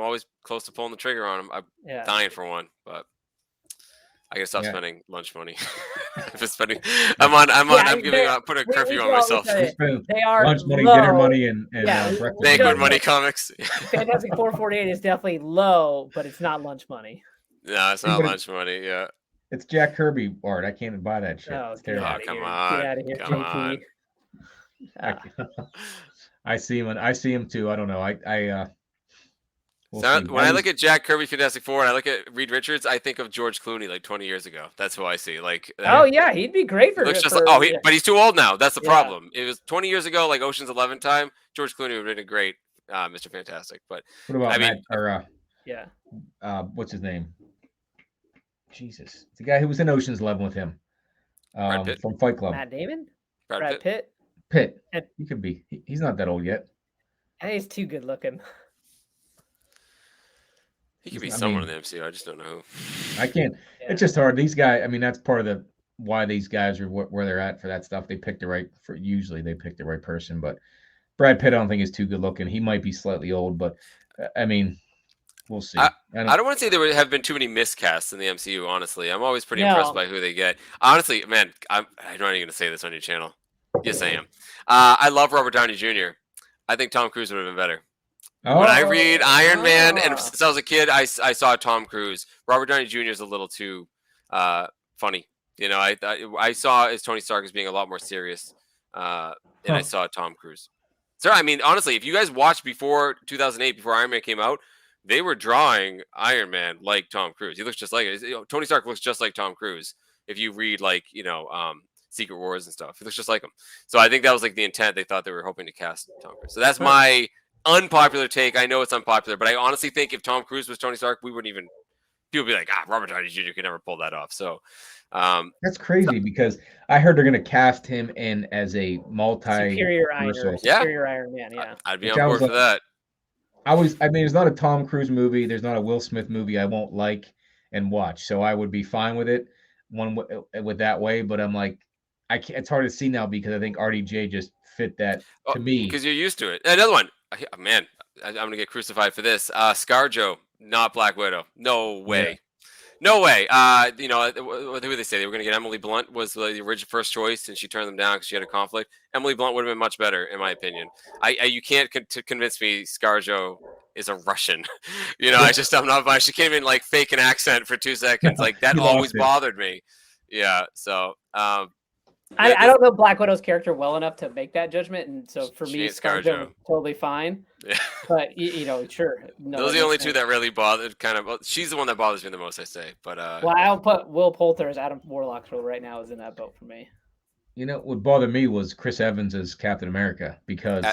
always close to pulling the trigger on them. I'm dying for one, but I gotta stop spending lunch money. I'm putting a curfew on myself. They are lunch money, low. Dinner money, and banquet money comics. Fantastic 448 is definitely low, but it's not lunch money. No, it's not lunch money. Yeah. It's Jack Kirby art. I can't buy that shit. Oh, come on. Get out of here, JP. I see him. I see him too. I don't know. When I look at Jack Kirby Fantastic Four and I look at Reed Richards, I think of George Clooney like 20 years ago. That's who I see. Like, yeah, he'd be great for. But he's too old now. That's the problem. It was 20 years ago, like Ocean's 11 time. George Clooney would have been a great Mr. Fantastic. But what about what's his name? Jesus, the guy who was in Ocean's 11 with him, from Fight Club. Matt Damon, Brad Pitt. He could be. He's not that old yet. I think he's too good looking. He could be someone in the MCU. I just don't know who. I can't. Yeah. It's just hard. These guys. I mean, that's part of why these guys are where they're at for that stuff. They pick the right person. But Brad Pitt, I don't think is too good looking. He might be slightly old, but I mean, we'll see. I don't want to say there have been too many miscasts in the MCU. Honestly, I'm always pretty impressed by who they get. Honestly, man, I'm not even going to say this on your channel. Yes, I am. I love Robert Downey Jr. I think Tom Cruise would have been better. When I read Iron Man, and since I was a kid, I saw Tom Cruise. Robert Downey Jr. is a little too funny. I saw as Tony Stark as being a lot more serious, and I saw Tom Cruise. So, I mean, honestly, if you guys watched before 2008, before Iron Man came out, they were drawing Iron Man like Tom Cruise. He looks just like it. Tony Stark looks just like Tom Cruise. If you read, Secret Wars and stuff, he looks just like him. So I think that was like the intent. They thought they were hoping to cast Tom Cruise. So that's my unpopular take. I know it's unpopular, but I honestly think if Tom Cruise was Tony Stark, we wouldn't even. People would be like, Robert Downey Jr. could never pull that off. So that's crazy because I heard they're going to cast him in as a superior Iron Man. Yeah, I'd be on board for that. I mean, it's not a Tom Cruise movie. There's not a Will Smith movie I won't like and watch. So I would be fine with it with that way. But I'm like, it's hard to see now because I think RDJ just fit that to me. Because you're used to it. Another one. Man, I'm going to get crucified for this. ScarJo, not Black Widow. No way. Yeah. No way. What did they say? They were going to get Emily Blunt was the original first choice, and she turned them down because she had a conflict. Emily Blunt would have been much better, in my opinion. You can't convince me ScarJo is a Russian. I'm not buying. She came in like fake an accent for 2 seconds. Like that always bothered me. Yeah. So I don't know Black Widow's character well enough to make that judgment, and so for me, ScarJo totally fine. Yeah. But sure. No, those are the only two that really bothered. She's the one that bothers me the most, I say. But I'll put Will Poulter as Adam Warlock's role right now is in that boat for me. What bothered me was Chris Evans as Captain America because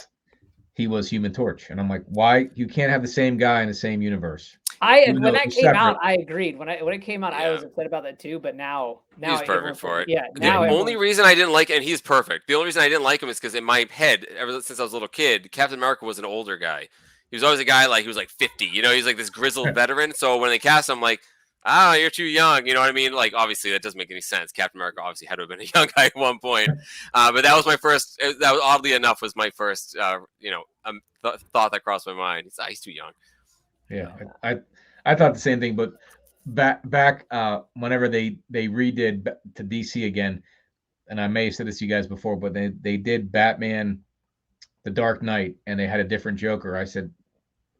he was Human Torch, and I'm like, why you can't have the same guy in the same universe? When that came out, I agreed. When it came out, I was upset about that too. But now he's perfect for it. Yeah. The only reason I didn't like, and he's perfect. The only reason I didn't like him is because in my head, ever since I was a little kid, Captain America was an older guy. He was always a guy he was like 50. He's like this grizzled veteran. So when they cast him, you're too young. You know what I mean? Like, obviously, that doesn't make any sense. Captain America obviously had to have been a young guy at one point. But that was my first, that was oddly enough, was my first, thought that crossed my mind. He's too young. Yeah, I thought the same thing, but back whenever they redid to DC again, and I may have said this to you guys before, but they did Batman, The Dark Knight, and they had a different Joker. I said,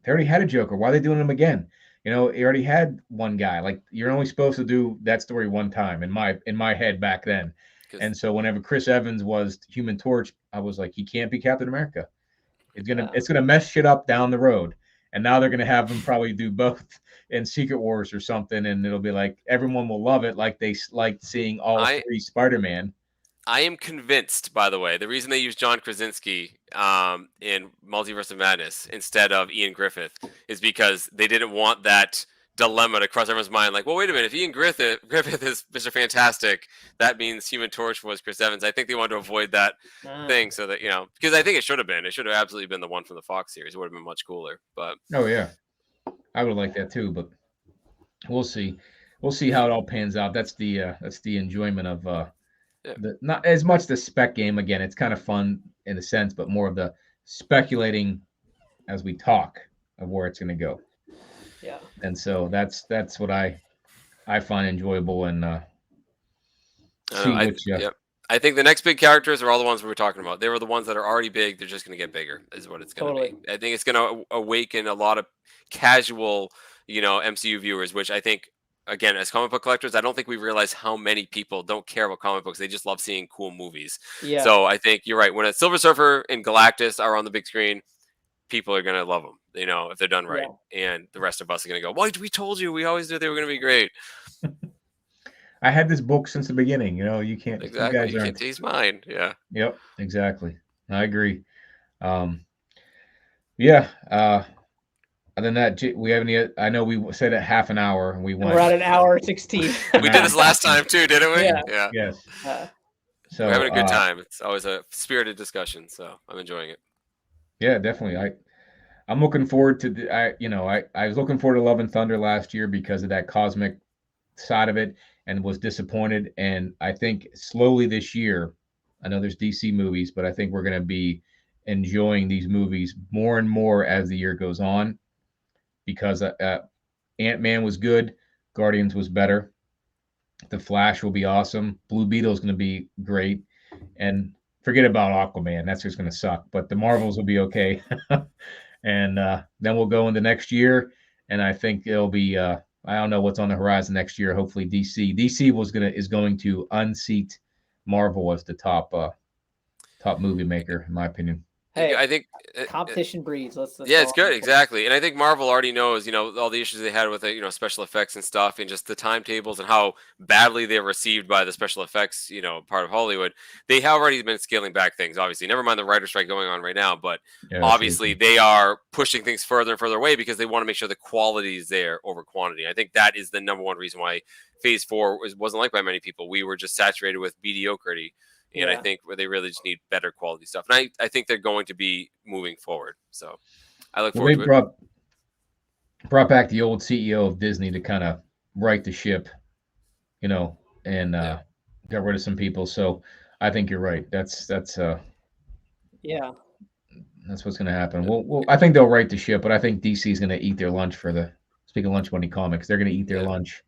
they already had a Joker. Why are they doing him again? You know, you already had one guy. Like, you're only supposed to do that story one time in my head back then. And so whenever Chris Evans was Human Torch, I was like, he can't be Captain America. It's gonna mess shit up down the road. And now they're gonna have him probably do both in Secret Wars or something, and it'll be like everyone will love it, like they liked seeing all three Spider-Man. I am convinced, by the way, the reason they used John Krasinski in Multiverse of Madness instead of Ian Griffith is because they didn't want that dilemma to cross everyone's mind. Like, well, wait a minute, if Ian Griffith is Mr. Fantastic, that means Human Torch was Chris Evans. I think they wanted to avoid that thing, so that, because I think it should have absolutely been the one from the Fox series. It would have been much cooler. But yeah, I would like that too. But we'll see how it all pans out. That's the enjoyment of. Not as much the spec game. Again, it's kind of fun in a sense, but more of the speculating as we talk of where it's going to go. Yeah. And so that's what I find enjoyable, and I think the next big characters are all the ones we were talking about. They were the ones that are already big. They're just going to get bigger is what it's going to be. I think it's going to awaken a lot of casual, MCU viewers, which I think, again, as comic book collectors, I don't think we realize how many people don't care about comic books. They just love seeing cool movies. Yeah. So I think you're right. When a Silver Surfer and Galactus are on the big screen, people are going to love them, if they're done right. Yeah. And the rest of us are going to go, well, we told you. We always knew they were going to be great. I had this book since the beginning. You can't. Exactly. You can't tease mine. Yeah. Yep. Exactly. I agree. Yeah. Other than that, we have any? I know we said it half an hour, and we're at an hour 16. We did this last time too, didn't we? Yeah. Yes. So we're having a good time. It's always a spirited discussion, so I'm enjoying it. Yeah, definitely. I'm looking forward to I was looking forward to Love and Thunder last year because of that cosmic side of it, and was disappointed. And I think slowly this year, I know there's DC movies, but I think we're going to be enjoying these movies more and more as the year goes on. Because Ant-Man was good, Guardians was better, The Flash will be awesome, Blue Beetle is going to be great, and forget about Aquaman, that's just going to suck, but the Marvels will be okay. And then we'll go into next year, and I think it'll be I don't know what's on the horizon next year. Hopefully DC is going to unseat Marvel as the top movie maker, in my opinion. Hey, I think competition breeds. Let's it's good, exactly. And I think Marvel already knows, all the issues they had with it, special effects and stuff, and just the timetables and how badly they're received by the special effects, part of Hollywood. They have already been scaling back things, obviously. Never mind the writer's strike going on right now, but obviously they are pushing things further and further away because they want to make sure the quality is there over quantity. I think that is the number one reason why Phase 4 wasn't liked by many people. We were just saturated with mediocrity. And I think they really just need better quality stuff. And I think they're going to be moving forward. So I look forward to it. Brought back the old CEO of Disney to kind of right the ship, and got rid of some people. So I think you're right. That's what's going to happen. Well, I think they'll right the ship, but I think DC is going to eat their lunch speaking of lunch money comics, they're going to eat their lunch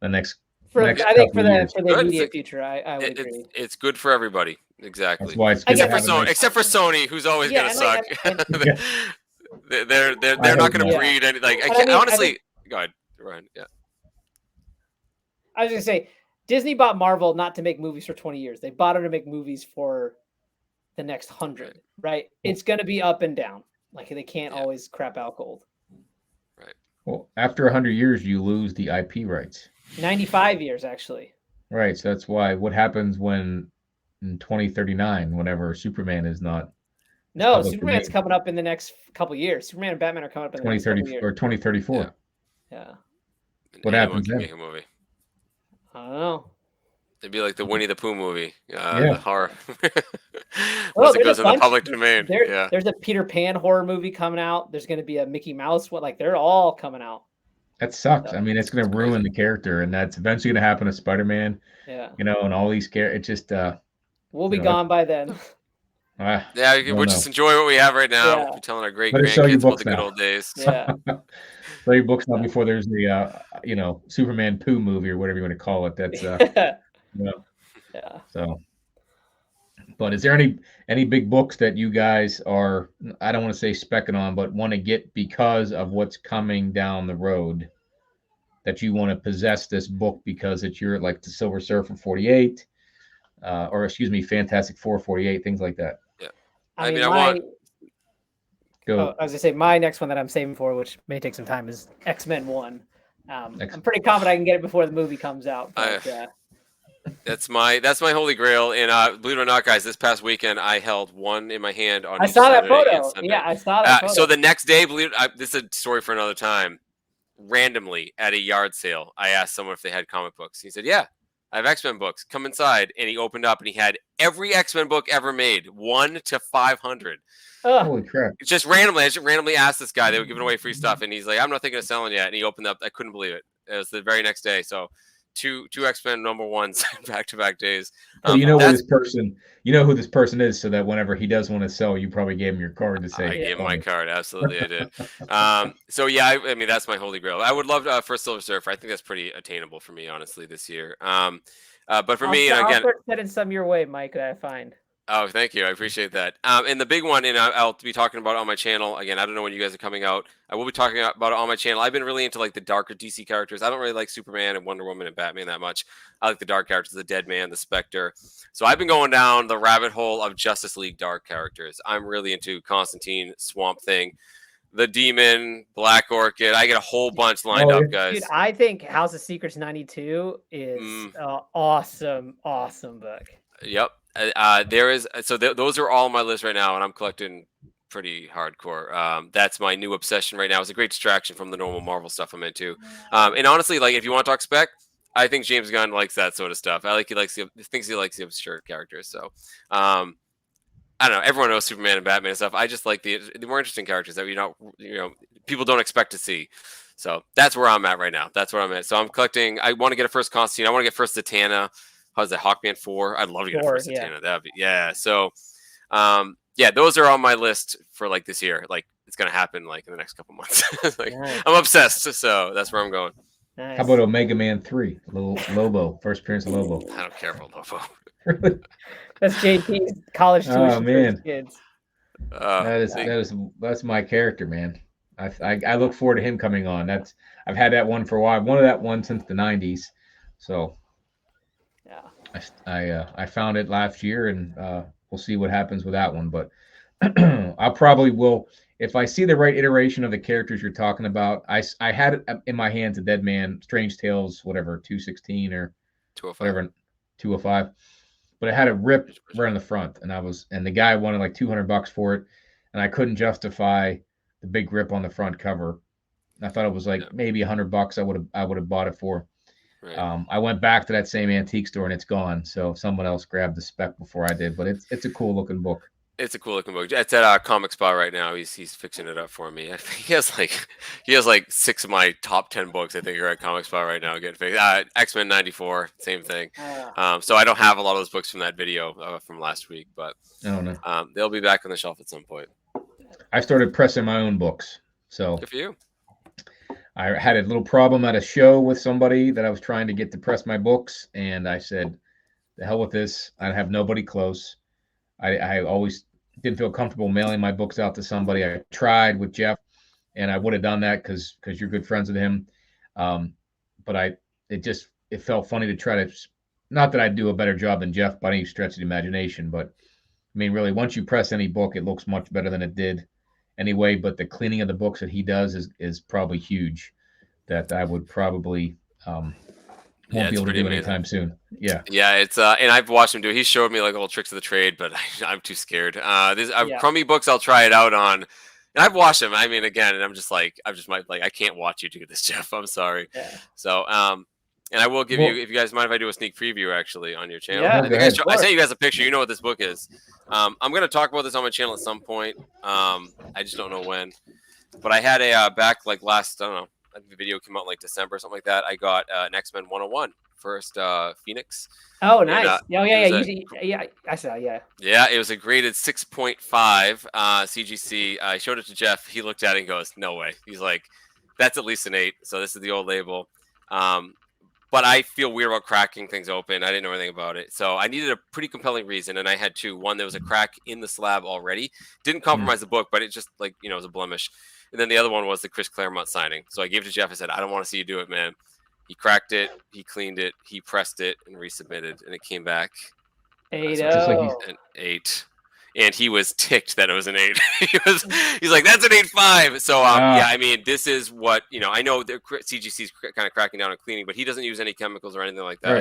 the next. I think for the immediate future, I would agree. It's good for everybody. Exactly. That's why it's good except for Sony, who's always going to suck. They're not going to breed any. Like honestly, go ahead, Ryan. Yeah. I was going to say, Disney bought Marvel not to make movies for 20 years. They bought them to make movies for the next 100. Right? It's going to be up and down. Like they can't always crap out gold. Right. Well, after 100 years, you lose the IP rights. 95 years, actually. Right. So that's why. What happens when in 2039, whenever Superman is not? No, Superman's coming up in the next couple of years. Superman and Batman are coming up in the next couple of years. Or 2034. Yeah. What happens then? Make a movie. I don't know. It'd be like the Winnie the Pooh movie. The horror. Once it goes in the public domain. There's a Peter Pan horror movie coming out. There's going to be a Mickey Mouse one. Like they're all coming out. That sucks. I mean, it's going to ruin the character, and that's eventually going to happen to Spider-Man. Yeah. You know, and all these characters. It just we'll be gone by then. Yeah, we'll just enjoy what we have right now. Yeah. We'll be telling our great Better sell your grandkids about books the good now. old days. Yeah. Sell your books now before there's the Superman poo movie or whatever you want to call it. That's Yeah. So, but is there any big books that you guys are, I don't want to say specking on, but want to get because of what's coming down the road, that you want to possess this book because it's your, like the Silver Surfer 48, or excuse me, Fantastic Four 48, things like that? Yeah. I mean, Go. I was gonna say my next one that I'm saving for, which may take some time, is X-Men 1. I'm pretty confident I can get it before the movie comes out. But, that's my holy grail. And believe it or not, guys, this past weekend I held one in my hand on. I saw that photo. Yeah, I saw that photo. So the next day, this is a story for another time. Randomly at a yard sale, I asked someone if they had comic books. He said, "Yeah, I have X-Men books. Come inside." And he opened up and he had every X-Men book ever made, 1 to 500. Holy crap! Just randomly, I just randomly asked this guy. They were giving away free stuff, and he's like, "I'm not thinking of selling yet." And he opened up. I couldn't believe it. It was the very next day. So, two X-Men #1s back-to-back days. You know who this person is, so that whenever he does want to sell, you probably gave him your card to say. I gave him my card. Absolutely, I did. So yeah, I mean that's my holy grail. I would love for Silver Surfer. I think that's pretty attainable for me, honestly, this year. But for me, and again, I'll start sending some your way, Mike. That I find. Oh, thank you. I appreciate that. And the big one, and I'll be talking about it on my channel. Again, I don't know when you guys are coming out. I will be talking about it on my channel. I've been really into like the darker DC characters. I don't really like Superman and Wonder Woman and Batman that much. I like the dark characters, the Dead Man, the Spectre. So I've been going down the rabbit hole of Justice League dark characters. I'm really into Constantine, Swamp Thing, the Demon, Black Orchid. I get a whole bunch lined up, guys. Dude, I think House of Secrets 92 is an awesome book. Yep. Those are all on my list right now, and I'm collecting pretty hardcore. That's my new obsession right now. It's a great distraction from the normal Marvel stuff I'm into. And honestly, like if you want to talk spec, I think James Gunn likes that sort of stuff. He likes the obscure characters. So I don't know. Everyone knows Superman and Batman and stuff. I just like the more interesting characters that people don't expect to see. So that's where I'm at right now. That's where I'm at. So I'm collecting. I want to get a first Constantine. I want to get first Zatanna. How's that? Hawkman 4? I'd love to get a first Zatanna. That'd be So, those are on my list for like this year. Like it's gonna happen like in the next couple months. Nice. I'm obsessed, so that's where I'm going. Nice. How about Omega Man 3? Lobo, first appearance of Lobo. I don't care about Lobo. That's JP's college tuition for his kids. That's my character, man. I look forward to him coming on. I've had that one for a while. I've wanted that one since the 90s. So I found it last year, and we'll see what happens with that one. But I probably will, if I see the right iteration of the characters you're talking about. I had it in my hands, a Dead Man, Strange Tales, whatever, 216 or 205. Whatever, 205. But it had a rip right on the front, and the guy wanted like $200 for it, and I couldn't justify the big rip on the front cover. I thought it was like maybe $100. I would have bought it for. Right. I went back to that same antique store and it's gone. So someone else grabbed the spec before I did. But it's a cool looking book. It's a cool looking book. It's at Comic Spot right now. He's fixing it up for me. I think he has like 6 of my top 10 books. I think are at Comic Spot right now getting fixed. X-Men 94, same thing. So I don't have a lot of those books from that video from last week, but they'll be back on the shelf at some point. I started pressing my own books. So good for you. I had a little problem at a show with somebody that I was trying to get to press my books, and I said, "The hell with this! I have nobody close." I always didn't feel comfortable mailing my books out to somebody. I tried with Jeff, and I would have done that because you're good friends with him. But it felt funny to try to, not that I do a better job than Jeff by any stretch of the imagination, but I mean, really, once you press any book, it looks much better than it did anyway. But the cleaning of the books that he does is probably huge, that I would probably won't be able to do anytime soon. Yeah. It's and I've watched him do it. He showed me like little tricks of the trade, but I'm too scared. Crummy books I'll try it out on. And I've watched him. I mean, again, and I can't watch you do this, Jeff. I'm sorry. Yeah. So, and I will give you, if you guys mind if I do a sneak preview actually on your channel. Yeah, I sent you guys a picture. You know what this book is. I'm going to talk about this on my channel at some point. I just don't know when. But I had a back like last, I don't know, think the video came out in like December or something like that. I got an X-Men 101 first Phoenix. Oh, And, nice. it Yeah. was Yeah. I saw. Yeah. Yeah, it was a graded 6.5 CGC. I showed it to Jeff. He looked at it and goes, "No way." He's like, "That's at least an 8." So this is the old label. But I feel weird about cracking things open. I didn't know anything about it. So I needed a pretty compelling reason, and I had two. One, there was a crack in the slab already. Didn't compromise the book, but it just, like, you know, was a blemish. And then the other one was the Chris Claremont signing. So I gave it to Jeff. I said, "I don't want to see you do it, man." He cracked it, he cleaned it, he pressed it, and resubmitted, and it came back 8-0. Just like an 8. And he was ticked that it was an 8. He's like, "That's an 8.5." So yeah, I mean, this is what, you know, I know the CGC's kind of cracking down on cleaning, but he doesn't use any chemicals or anything like that.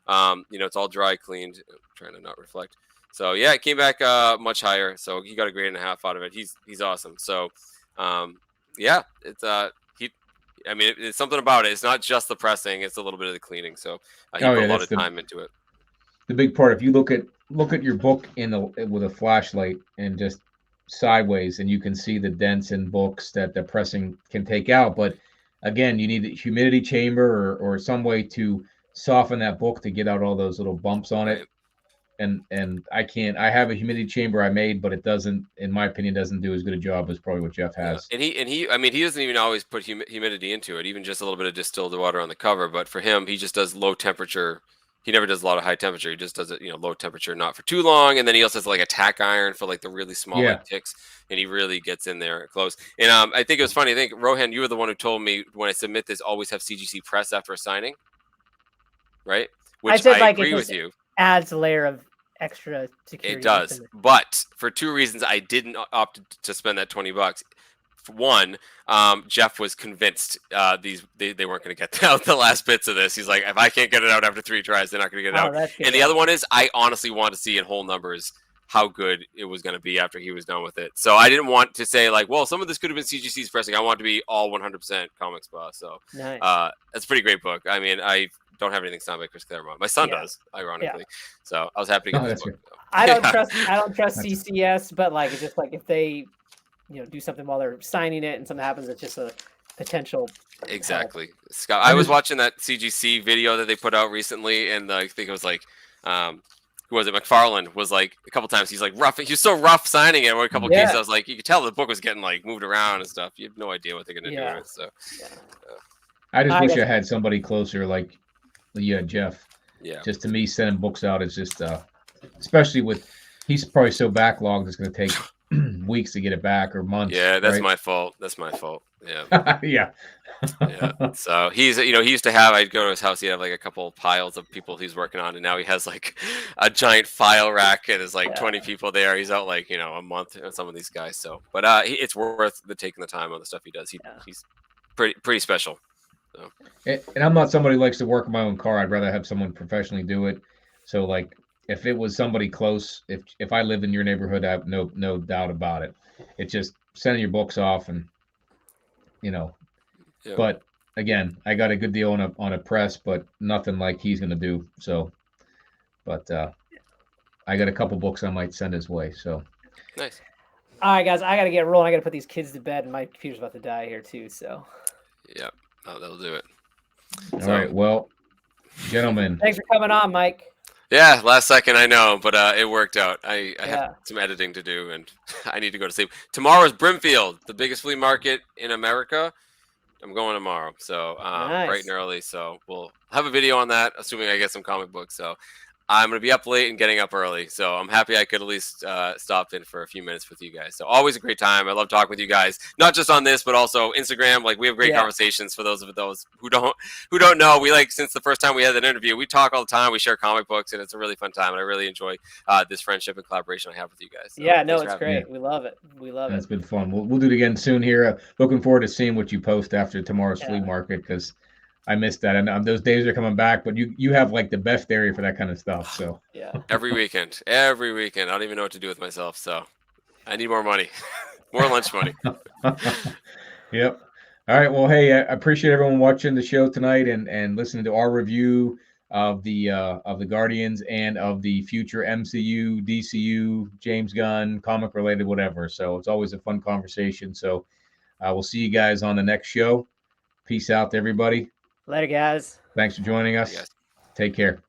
Right. You know, it's all dry cleaned. I'm trying to not reflect. So yeah, it came back much higher. So he got a grade and a half out of it. He's awesome. So yeah, it's I mean, it's something about it. It's not just the pressing; it's a little bit of the cleaning. So he put a lot of time into it. The big part, if you look at your book with a flashlight and just sideways, and you can see the dents in books that the pressing can take out. But again, you need a humidity chamber or some way to soften that book to get out all those little bumps on it. And I can't. I have a humidity chamber I made, but it doesn't, in my opinion, doesn't do as good a job as probably what Jeff has. Yeah. And he, I mean, he doesn't even always put humidity into it, even just a little bit of distilled water on the cover. But for him, he just does low temperature. He never does a lot of high temperature. He just does it, you know, low temperature, not for too long. And then he also has like a tack iron for like the really small like ticks, and he really gets in there close. And I think it was funny. I think Rohan, you were the one who told me when I submit this, always have CGC press after a signing, right? Which I said, like, agree with you. Adds a layer of extra security. It does, but for two reasons, I didn't opt to spend that $20. For one, Jeff was convinced they weren't going to get out the last bits of this. He's like, "If I can't get it out after 3 tries, they're not going to get it out." And the other one is, I honestly want to see in whole numbers how good it was going to be after he was done with it. So I didn't want to say like, "Well, some of this could have been CGC's pressing." I want it to be all 100% Comic Spa. So nice. It's a pretty great book. I mean, I don't have anything signed by Chris Claremont. My son does, ironically. So I was happy to get this book. I don't trust CCS, but like, it's just like if they, you know, do something while they're signing it and something happens, it's just a potential. Exactly. Scott, I was watching that CGC video that they put out recently, and I think it was like, who was it? McFarlane was like a couple times. He's like rough. He was so rough signing it. Or a couple cases, I was like, you could tell the book was getting like moved around and stuff. You have no idea what they're gonna do with it. So, I just wish I had somebody closer like Jeff. Yeah. Just to me, sending books out is just, especially with, he's probably so backlogged, it's going to take weeks to get it back or months. Yeah, that's my fault. Yeah. Yeah. So he's, you know, he used to have, I'd go to his house, he'd have like a couple piles of people he's working on, and now he has like a giant file rack and there's like 20 people there. He's out like, you know, a month on some of these guys. So, but it's worth taking the time on the stuff he does. He's pretty special. So. And I'm not somebody who likes to work in my own car. I'd rather have someone professionally do it. So like, if it was somebody close, if I lived in your neighborhood, I have no doubt about it. It's just sending your books off, and you know. Yeah. But again, I got a good deal on a press, but nothing like he's gonna do. So, but I got a couple books I might send his way. So nice. All right, guys, I gotta get rolling. I gotta put these kids to bed, and my computer's about to die here too. So. Yeah. Oh, that'll do it. All right. Well, gentlemen. Thanks for coming on, Mike. Yeah, last second, I know, but it worked out. I have some editing to do, and I need to go to sleep. Tomorrow's Brimfield, the biggest flea market in America. I'm going tomorrow, so bright and early. So we'll have a video on that, assuming I get some comic books. So I'm going to be up late and getting up early. So I'm happy I could at least stop in for a few minutes with you guys. So always a great time. I love talking with you guys, not just on this, but also Instagram. Like, we have great conversations. For those who don't know, we, like, since the first time we had that interview, we talk all the time. We share comic books, and it's a really fun time. And I really enjoy this friendship and collaboration I have with you guys. So it's great. We love it. It's been fun. We'll do it again soon here. Looking forward to seeing what you post after tomorrow's flea market, because I missed that, and those days are coming back. But you have like the best area for that kind of stuff. So every weekend, I don't even know what to do with myself. So I need more money, more lunch money. Yep. All right. Well, hey, I appreciate everyone watching the show tonight and listening to our review of the Guardians and of the future MCU, DCU, James Gunn, comic related, whatever. So it's always a fun conversation. So we'll see you guys on the next show. Peace out to everybody. Later, guys. Thanks for joining us. Yes. Take care.